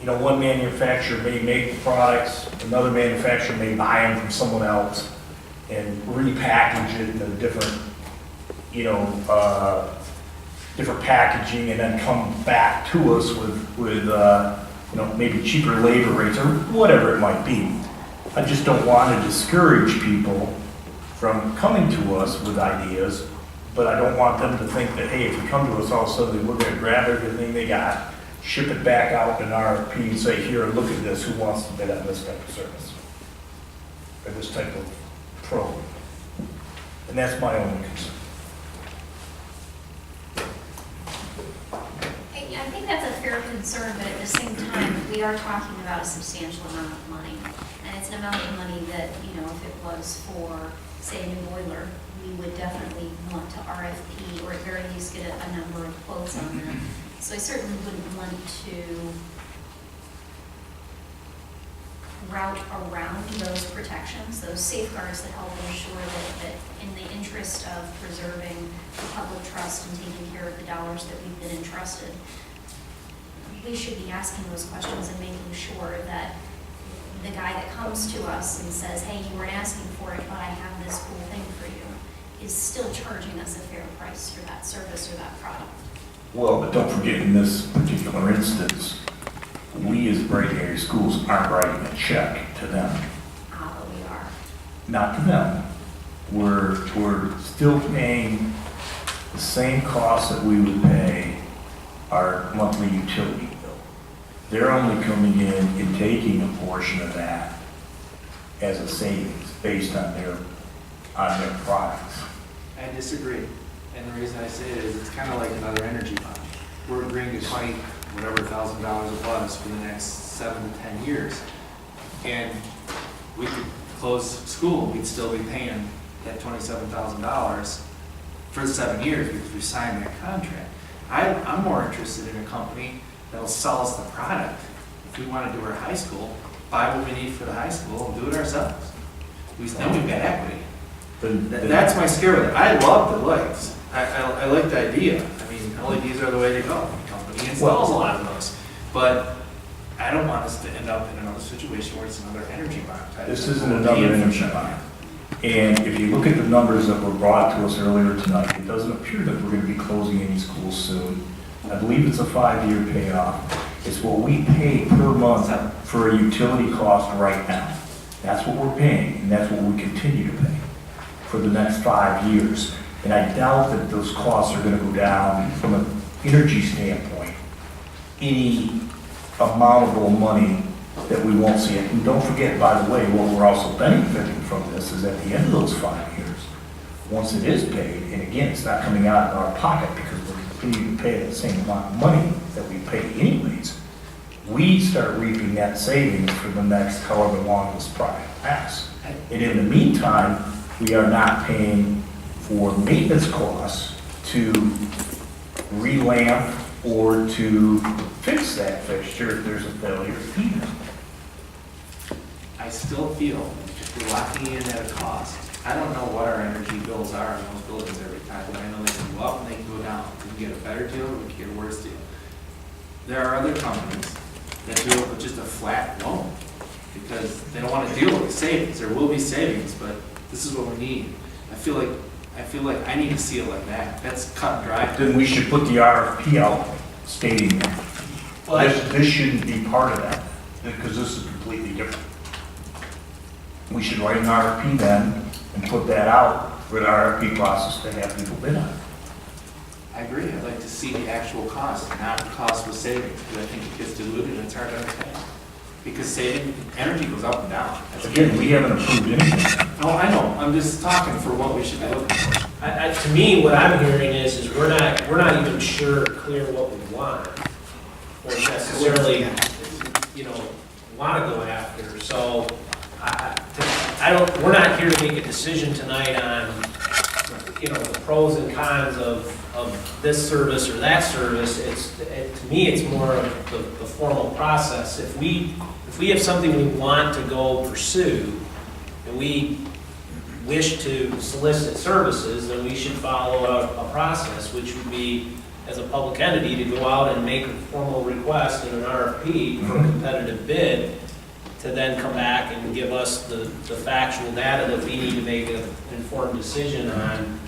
you know, one manufacturer may make the products, another manufacturer may buy them from someone else, and repackage it in a different, different packaging, and then come back to us with maybe cheaper labor rates or whatever it might be. I just don't want to discourage people from coming to us with ideas, but I don't want them to think that, hey, if you come to us all of a sudden, we're going to grab everything they got, ship it back out in RFP and say, here, look at this, who wants to bid on this type of service? Or this type of program. And that's my only concern. I think that's a fair concern, but at the same time, we are talking about a substantial amount of money. And it's an amount of money that, if it was for, say, a new boiler, we would definitely want to RFP or at very least get a number of quotes on that. So I certainly wouldn't want to route around those protections, those safeguards that help ensure that in the interest of preserving the public trust and taking care of the dollars that we've been entrusted, we should be asking those questions and making sure that the guy that comes to us and says, hey, you weren't asking for it, but I have this cool thing for you, is still charging us a fair price for that service or that product. Well, but don't forget, in this particular instance, we as Brighton area schools aren't writing a check to them. But we are. Not to them. We're still paying the same costs that we would pay our monthly utility bill. They're only coming in and taking a portion of that as a savings based on their products. I disagree. And the reason I say it is it's kind of like another energy fund. We're agreeing to $20,000 it was for the next 7 to 10 years. And we could close school, we'd still be paying that $27,000 for 7 years because we signed that contract. I'm more interested in a company that'll sell us the product. If we want to do our high school, buy what we need for the high school and do it ourselves. Then we've got equity. That's my scare with it. I love the lights. I like the idea. I mean, LEDs are the way to go. The company installs a lot of those. But I don't want us to end up in another situation where it's another energy bond type. This isn't another energy bond. And if you look at the numbers that were brought to us earlier tonight, it doesn't appear that we're going to be closing any schools soon. I believe it's a 5-year payoff. It's what we pay per month for a utility cost right now. That's what we're paying, and that's what we continue to pay for the next 5 years. And I doubt that those costs are going to go down from an energy standpoint, any amountable money that we won't see it. And don't forget, by the way, what we're also benefiting from this is at the end of those 5 years, once it is paid, and again, it's not coming out of our pocket because we're continuing to pay the same amount of money that we pay anyways, we start reaping that savings for the next however long this project lasts. And in the meantime, we are not paying for maintenance costs to relamp or to fix that fixture if there's a failure either. I still feel if we're locking in at a cost, I don't know what our energy bills are in those buildings every time, but I know they can go up and they can go down. We can get a better deal or we can get a worse deal. There are other companies that do it with just a flat loan because they don't want to deal with the savings. There will be savings, but this is what we need. I feel like I need to see it like that. That's cut and dry. Then we should put the RFP out stating that. Well, This shouldn't be part of that, because this is completely different. We should write an RFP then and put that out for the RFP process to have people bid on it. I agree. I'd like to see the actual cost, not the cost with savings, because I think it gets diluted and it's hard to understand. Because saving, energy goes up and down. Again, we haven't approved anything. No, I know. I'm just talking for what we should be looking for. To me, what I'm hearing is we're not even clear what we want, or necessarily, want to go after. So, we're not here to make a decision tonight on, the pros and cons of this service or that service. To me, it's more of the formal process. If we have something we want to go pursue, and we wish to solicit services, then we should follow a process, which would be, as a public entity, to go out and make a formal request in an RFP for a competitive bid to then come back and give us the factual data that we need to make an informed decision on.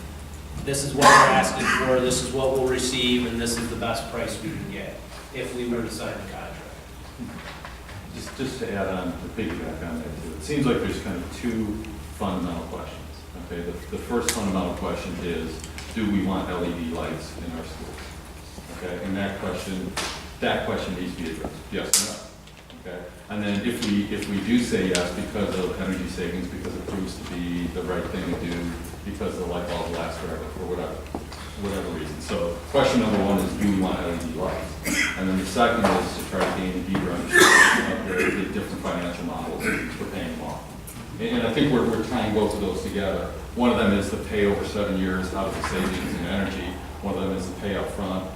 This is what we're asking for, this is what we'll receive, and this is the best price we can get, if we were to sign the contract. Just to add on, to piggyback on that too, it seems like there's kind of two fundamental questions. Okay, the first fundamental question is, do we want LED lights in our schools? Okay, and that question needs to be addressed, yes or no. Okay, and then if we do say yes because of energy savings, because it proves to be the right thing to do, because the light bulb lasts forever, for whatever reason. So question number one is, do we want LED lights? And then the second is to try to gain a deeper understanding of the different financial models for paying them off. And I think we're tying both of those together. One of them is the pay over 7 years out of the savings in energy. One of them is the pay up front,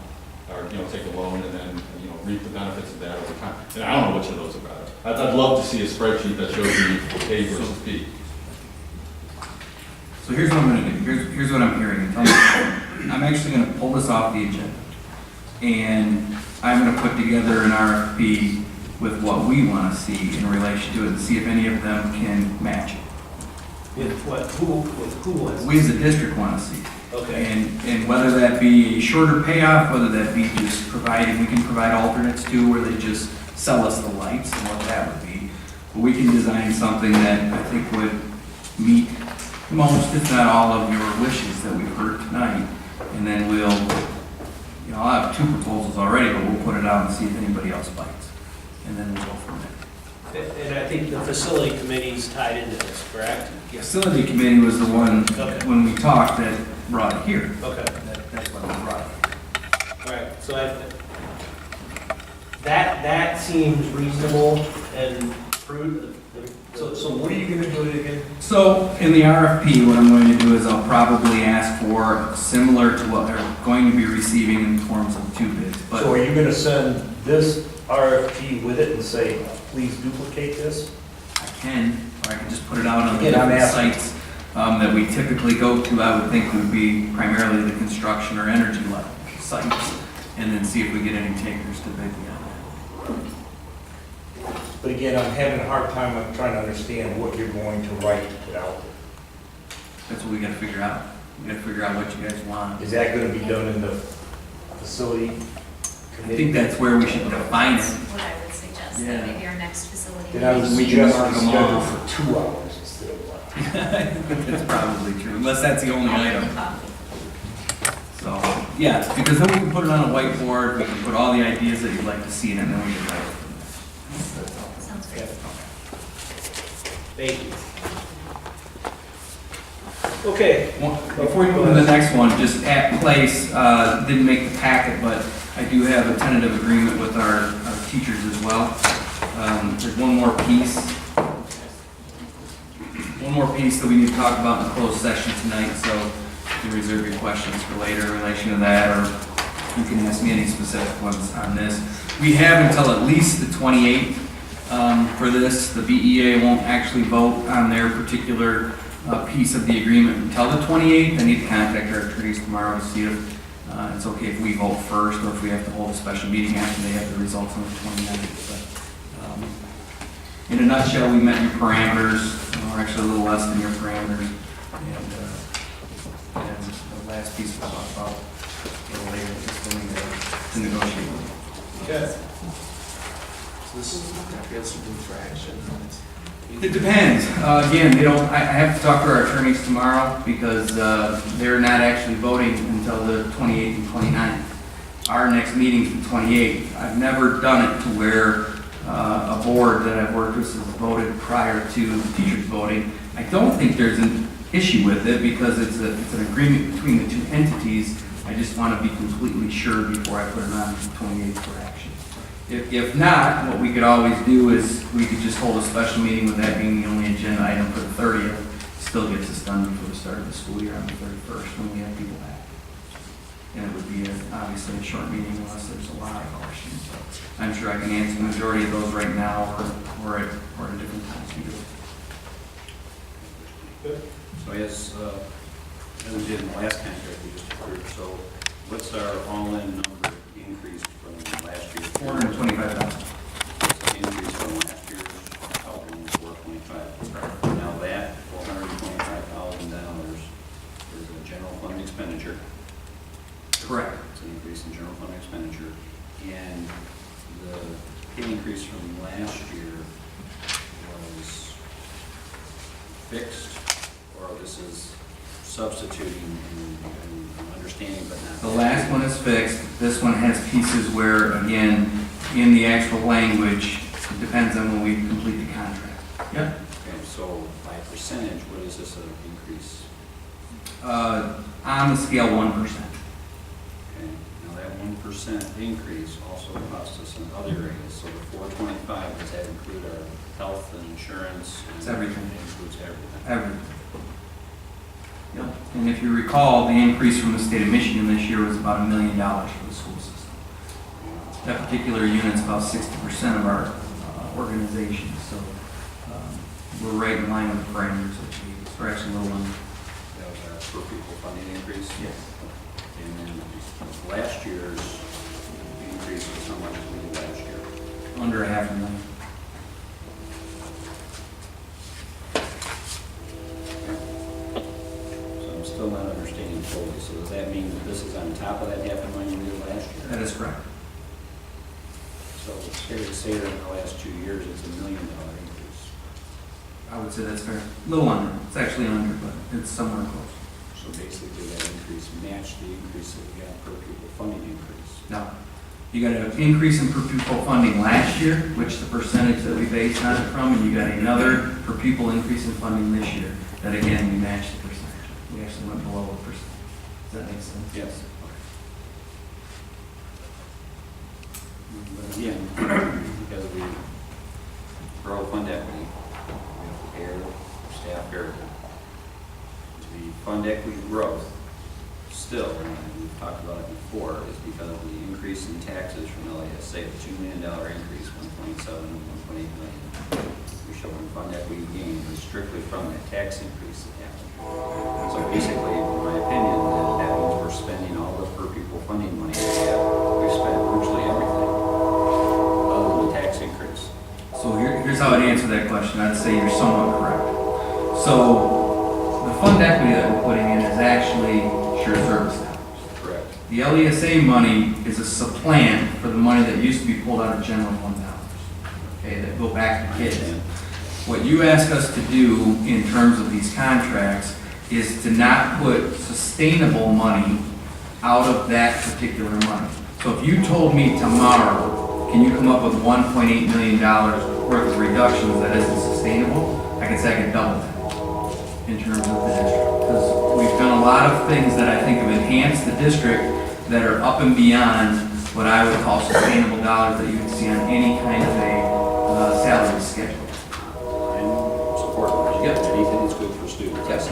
or take a loan and then reap the benefits of that over time. And I don't know which of those are better. I'd love to see a spreadsheet that shows me A versus B. So here's what I'm going to do. Here's what I'm hearing. I'm actually going to pull this off the agenda, and I'm going to put together an RFP with what we want to see in relation to it, and see if any of them can match it. With what, who was? We as a district want to see. Okay. And whether that be a shorter payoff, whether that be just providing, we can provide alternates too, where they just sell us the lights and what that would be. But we can design something that I think would meet most, if not all, of your wishes that we've heard tonight. And then we'll, I'll have 2 proposals already, but we'll put it out and see if anybody else bites. And then we'll go from there. And I think the facility committee's tied into this, correct? The facility committee was the one, Okay. when we talked, that brought it here. Okay. That's what we brought it. All right, so that seems reasonable and prudent. So what are you gonna do again? So in the RFP, what I'm going to do is I'll probably ask for similar to what they're going to be receiving in forms of 2 bids. But So are you gonna send this RFP with it and say, please duplicate this? I can, or I can just put it out on the Again, I'm different asking. sites that we typically go to. I would think would be primarily the construction or energy level sites, and then see if we get any takers to bid beyond that. But again, I'm having a hard time trying to understand what you're going to write to put out there. That's what we gotta figure out. We gotta figure out what you guys want. Is that gonna be done in the facility I committee? think that's where we should define That's it. what I would suggest, Yeah. that maybe our next facility. Then I would We can suggest mark we 'em schedule off. for 2 hours instead of 1. That's probably true, unless that's the only Only item. the coffee. So, yeah, because then we can put it on a whiteboard, we can put all the ideas that you'd like to see in it, and then we can write it from there. That's all. Sounds great. Thank you. Okay. Before we move to the next one, just at place, didn't make the packet, but I do have a tentative agreement with our teachers as well. There's one more piece that we need to talk about in the closed session tonight, so you can reserve your questions for later in relation to that, or you can ask me any specific ones on this. We have until at least the 28th for this. The BEA won't actually vote on their particular piece of the agreement until the 28th. I need to contact our attorneys tomorrow to see if it's okay if we vote first, or if we have to hold a special meeting after they have the results on the 29th. But in a nutshell, we met your parameters, or actually a little less than your parameters. And the last piece we'll talk about a little later, just going to negotiate. Okay. So this is not gonna get some new traction. It depends. Again, they don't, I have to talk to our attorneys tomorrow because they're not actually voting until the 28th and 29th. Our next meeting's the 28th. I've never done it to where a board that I've worked with has voted prior to the teachers voting. I don't think there's an issue with it because it's an agreement between the 2 entities. I just want to be completely sure before I put it on the 28th for action. If not, what we could always do is we could just hold a special meeting with that being the only agenda item for the 30th. Still gets us done before the start of the school year on the 31st when we have people back. And it would be obviously a short meeting unless there's a lot of questions. But I'm sure I can answer the majority of those right now or at a different time. So as we did in the last contract we just approved, so what's our all-in number increase from last year? $425,000. Increase from last year, how manager, and the pay increase from last year was fixed, or this is substituting and understanding but not. The last one is fixed. This one has pieces where, again, in the actual language, it depends on when we complete the contract. Yep. Okay, so by percentage, what is this an increase? On the scale, 1%. Okay, now that 1% increase also costs us in other areas, so the 425, does that include our health and insurance? It's everything. It includes everything. Everything. Yep. And if you recall, the increase from the state of Michigan this year was about $1 million for the school system. That particular unit's about 60% of our organization, so we're right in line with the parameters that we use. We're actually a little under. That was our per pupil funding increase? Yes. And then last year's increase was how much did we do last year? Under $500,000. So I'm still not understanding totally, so does that mean that this is on top of that $500,000 we did last year? That is correct. So it's fair to say that in the last 2 years, it's $1 million increase. I would say that's fair. A little under. It's actually under, but it's somewhere close. So basically that increase matched the increase that we got per pupil funding increase. No. You got an increase in per pupil funding last year, which the percentage that we based on it from, and you got another per pupil increase in funding this year. That again, we matched the percentage. We actually went below the percent. Does that make sense? Yes. But again, because we grow fund equity, we have to pay our staff variable. The fund equity growth still, and we've talked about it before, is because of the increase in taxes from LASA, the $2 million increase, 1.7 and 1.8 million. We show in fund equity gain is strictly from that tax increase that happened. So basically, in my opinion, that means we're spending all the per pupil funding money we have. We've spent virtually everything other than the tax increase. So here's how I'd answer that question. I'd say you're somewhat correct. So the fund equity that we're putting in is actually shared service dollars. Correct. The LESA money is a supplant for the money that used to be pulled out of general fund dollars, okay, that go back to kids. What you ask us to do in terms of these contracts is to not put sustainable money out of that particular money. So if you told me tomorrow, can you come up with $1.8 million worth of reductions that isn't sustainable, I could say I could double that in terms of the district. Because we've done a lot of things that I think have enhanced the district that are up and beyond what I would call sustainable dollars that you would see on any kind of a salary schedule. I'm supportive. Yep. Anything that's good for students. Yes.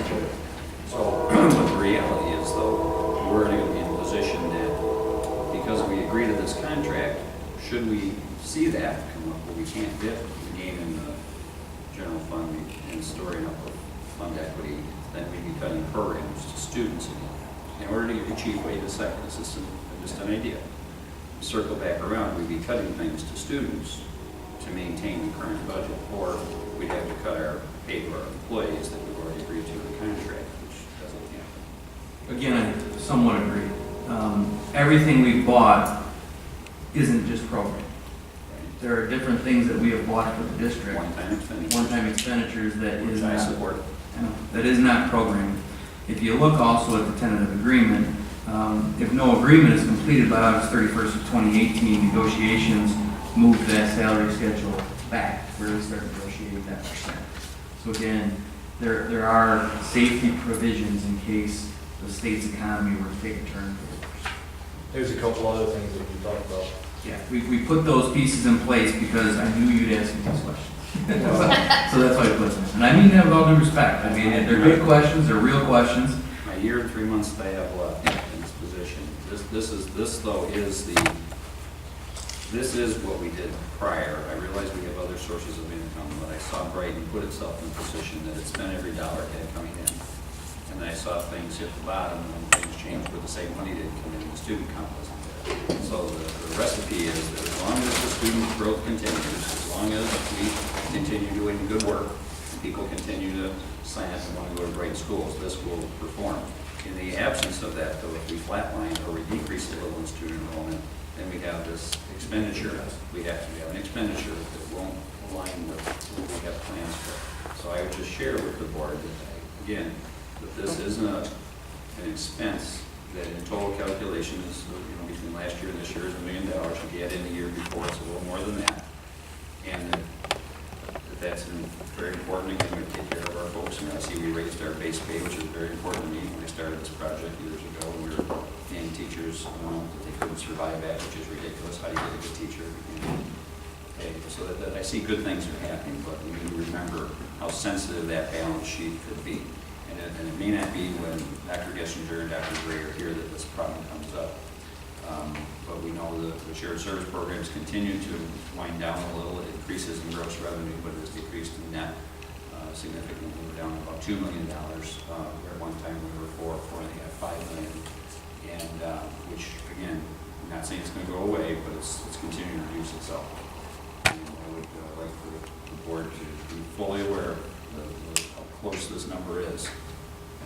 So, but the reality is, though, we're going to be in a position that because we agree to this contract, should we see that come up where we can't get the gain in the general fund and storing up of fund equity, then we'd be cutting programs to students again. In order to achieve, wait a second, this is just an idea. Circle back around, we'd be cutting things to students to maintain the current budget, or we'd have to cut our pay to our employees that we've already agreed to in the contract, which doesn't happen. Again, I somewhat agree. Everything we've bought isn't just programming. Right? There are different things that we have bought for the district. One-time expenditures that is Which I not, support. that is not programming. If you look also at the tentative agreement, if no agreement is completed by August 31st of 2018, negotiations move that salary schedule back, where we start negotiating that percent. So again, there are safety provisions in case the state's economy were to take a turn for the worse. There's a couple other things that we talked about. Yeah, we put those pieces in place because I knew you'd ask me these questions. So that's why I put them. And I mean that with all due respect. I mean, they're good questions, they're real questions. A year and 3 months that I have left in this position. This is what we did prior. I realize we have other sources of income, but I saw Brighton put itself in a position that it spent every dollar it had coming in. And then I saw things hit the bottom when things changed where the same money didn't come in, the student count wasn't there. So the recipe is that as long as the student growth continues, as long as we continue doing good work, and people continue to sign up and want to go to Brighton schools, this will perform. In the absence of that, though, if we flatline or we decrease a little in student enrollment, then we expenditure, we have to have an expenditure that won't align with what we have plans for. So I would just share with the board that, again, that this isn't an expense that in total calculation is, between last year and this year is $1 million. If you add in the year before, it's a little more than that. And that's very important. Again, we take care of our folks. And I see we raised our base pay, which is very important to me. When I started this project years ago, we were paying teachers that they couldn't survive at, which is ridiculous. How do you get a good teacher? Okay, so that I see good things are happening, but we need to remember how sensitive that balance sheet could be. And it may not be when Dr. Gessinger and Dr. Gray are here that this problem comes up. But we know the shared service programs continue to wind down a little. It increases in gross revenue, but it's decreased in net significantly. We're down about $2 million. Where at one time we were $4.5 million. And which, again, I'm not saying it's going to go away, but it's continuing to reduce itself. And I would like for the board to be fully aware of how close this number is.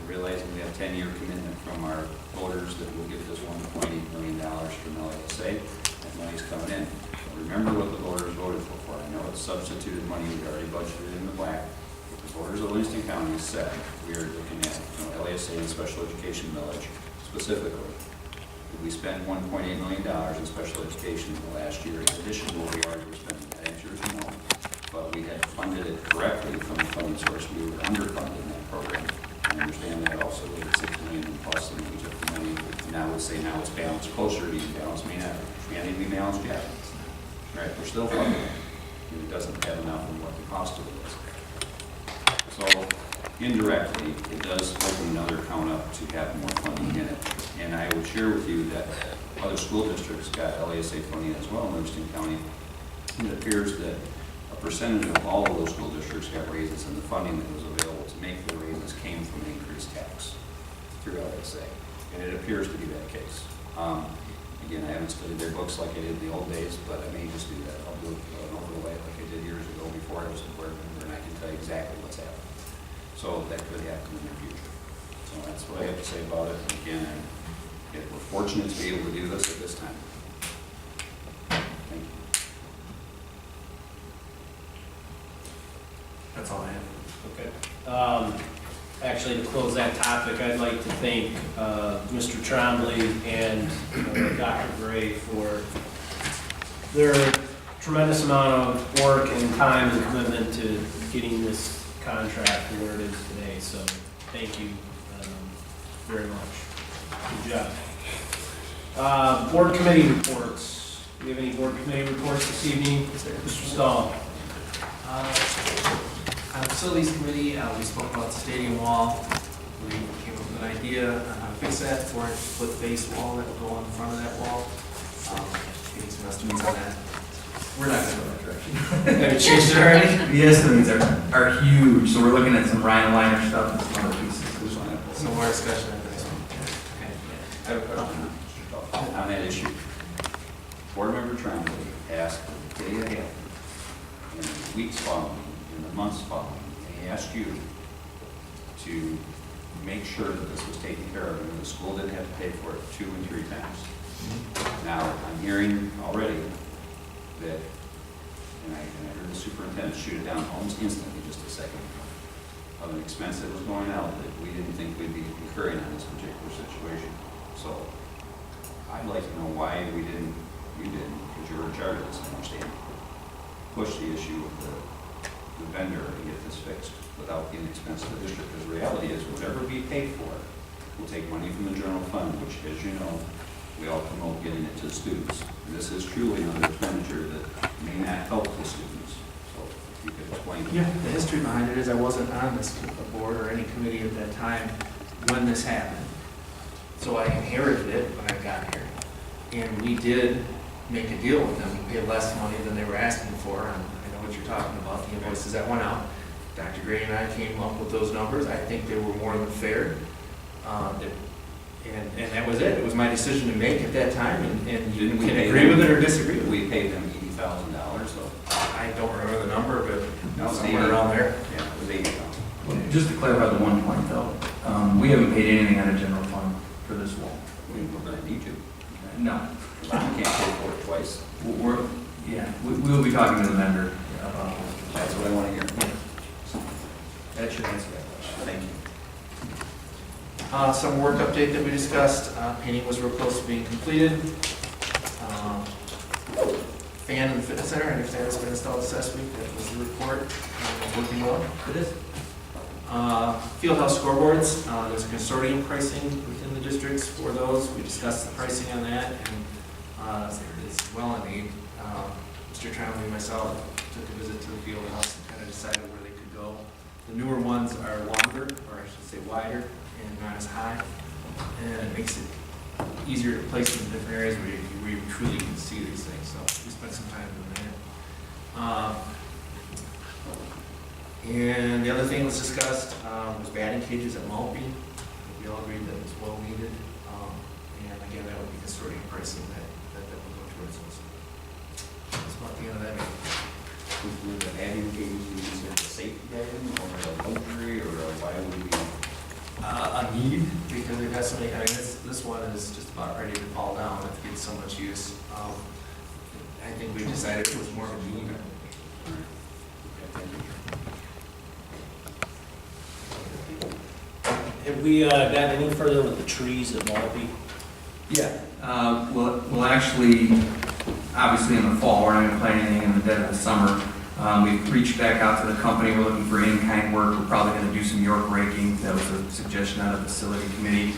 Realizing we have 10-year commitment from our voters that will give us $1.8 million from LASA. That money's coming in. But remember what the voters voted for. I know it's substituted money we already budgeted in the black. But the voters of Livingston County said we are looking at LASA and special education millage specifically. We spent $1.8 million in special education in the last year in addition to what we already were spending. That answers no. But we had funded it correctly from the funding source. We were underfunded in that program. I understand that also we had $6 million plus and we took the money. Now we say now it's balanced closer to being balanced. May not be balanced yet. Right, we're still funding it. It doesn't have enough in what the cost of it is. So indirectly, it does open another account up to have more funding in it. And I would share with you that other school districts got LASA funding as well in Livingston County. And it appears that a percentage of all of those school districts got raises, and the funding that was available to make the raises came from an increased tax through LASA. And it appears to be that case. Again, I haven't studied their books like I did in the old days, but I may just do that. I'll do an overlay like I did years ago before I was a board member, and I can tell you exactly what's happening. So that could happen in the future. So that's what I have to say about it. And again, we're fortunate to be able to do this at this time. Thank you. That's all I have. Okay. Actually, to close that topic, I'd like to thank Mr. Trombley and Dr. Gray for their tremendous amount of work and time and commitment to getting this contract where it is today. So thank you very much. Good job. Board committee reports. Do we have any board committee reports this evening? Mr. Stahl. On the facilities committee, we spoke about the stadium wall. We came up with an idea on how to fix that, 4-inch split base wall that will go on the front of that wall. Getting some estimates on that. We're not going to go that direction. Have you changed it already? The estimates are huge, so we're looking at some Ryan Liner stuff and some other pieces. Some more discussion on this one. Okay. I have a question on that issue. Board Member Trombley asked the day ahead, in the weeks following, in the months following, and he asked you to make sure that this was taken care of and the school didn't have to pay for it 2 and 3 times. Now, I'm hearing already that, and I heard the superintendent shoot it down almost instantly, just a second, of an expense that was going out that we didn't think we'd be incurring on this particular situation. So I'd like to know why you didn't, because you're in charge of this, I understand, push the issue with the vendor to get this fixed without being expense to the district. Because the reality is, whatever we pay for, we'll take money from the general fund, which, as you know, we all promote getting it to the students. And this is truly another expenditure that may not help the students. So if you could explain. Yeah, the history behind it is I wasn't on this board or any committee at that time when this happened. So I inherited it when I got here. And we did make a deal with them. We paid less money than they were asking for. And I know what you're talking about, the invoices that went out. Dr. Gray and I came up with those numbers. I think they were more than fair. And that was it. It was my decision to make at that time, and you can agree with it or disagree with it. We paid them $80,000, so. I don't remember the number, but No, somewhere around there. Yeah, it was $80,000. Just to clarify the one point though, we haven't paid anything out of general fund for this wall. We're going to need to. No. I can't pay for it. twice? We will be talking to the vendor about this. That's what I want to hear. That should answer that question. Thank you. Some work update that we discussed, painting was real close to being completed. Fan in the fitness center, I understand it's been installed this last week, that was the report, working well. It is. Fieldhouse scoreboards, there's a consortium pricing within the districts for those, we discussed the pricing on that, and it's well in need. Mr. Trombley and myself took a visit to the fieldhouse and kind of decided where they could go. The newer ones are longer, or I should say wider, and not as high, and it makes it easier to place them in different areas where you truly can see these things, so we spent some time doing that. And the other thing was discussed was batting cages at Maltby. We all agreed that it was well needed, and again, that would be consortium pricing that would go towards those. That's about the end of that meeting. Would the batting cages be considered a safety item or a luxury, or why would it be? A need, because we've had so many, I mean, this one is just about ready to fall down, it gets so much use. I think we decided it was more of a need. Have we got any further with the trees at Maltby? Yeah, well, actually, obviously in the fall, we're not going to plant anything in the dead of the summer. We've reached back out to the company, we're looking for in-kind work, we're probably going to do some York raking. That was a suggestion out of the facility committee.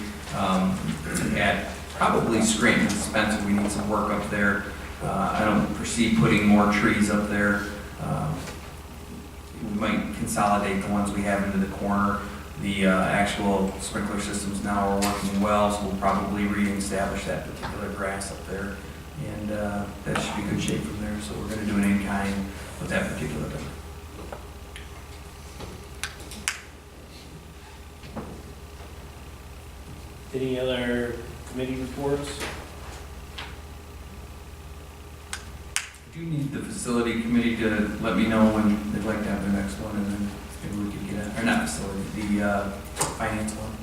At probably Scranton and Spencer, we need some work up there. I don't foresee putting more trees up there. We might consolidate the ones we have into the corner. The actual sprinkler systems now are working well, so we'll probably reestablish that particular grass up there. And that should be good shape from there, so we're going to do an in-kind with that particular thing. Any other committee reports? I do need the facility committee to let me know when they'd like to have their next one, and then maybe we could get it, or not facility, the finance one.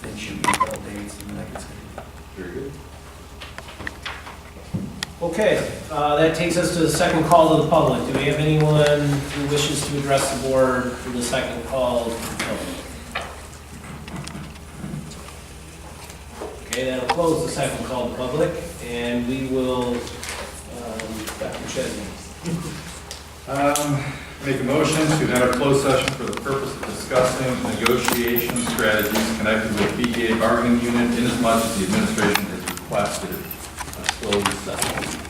Then shoot me a couple dates, and then I can schedule. Very good. Okay, that takes us to the second call to the public. Do we have anyone who wishes to address the board for the second call to the public? Okay, that'll close the second call to the public, and we will, Dr. Chesney. Make a motion to enter closed session for the purpose of discussing negotiation strategies connected with PTA bargaining unit, inasmuch as the administration has requested a closed session.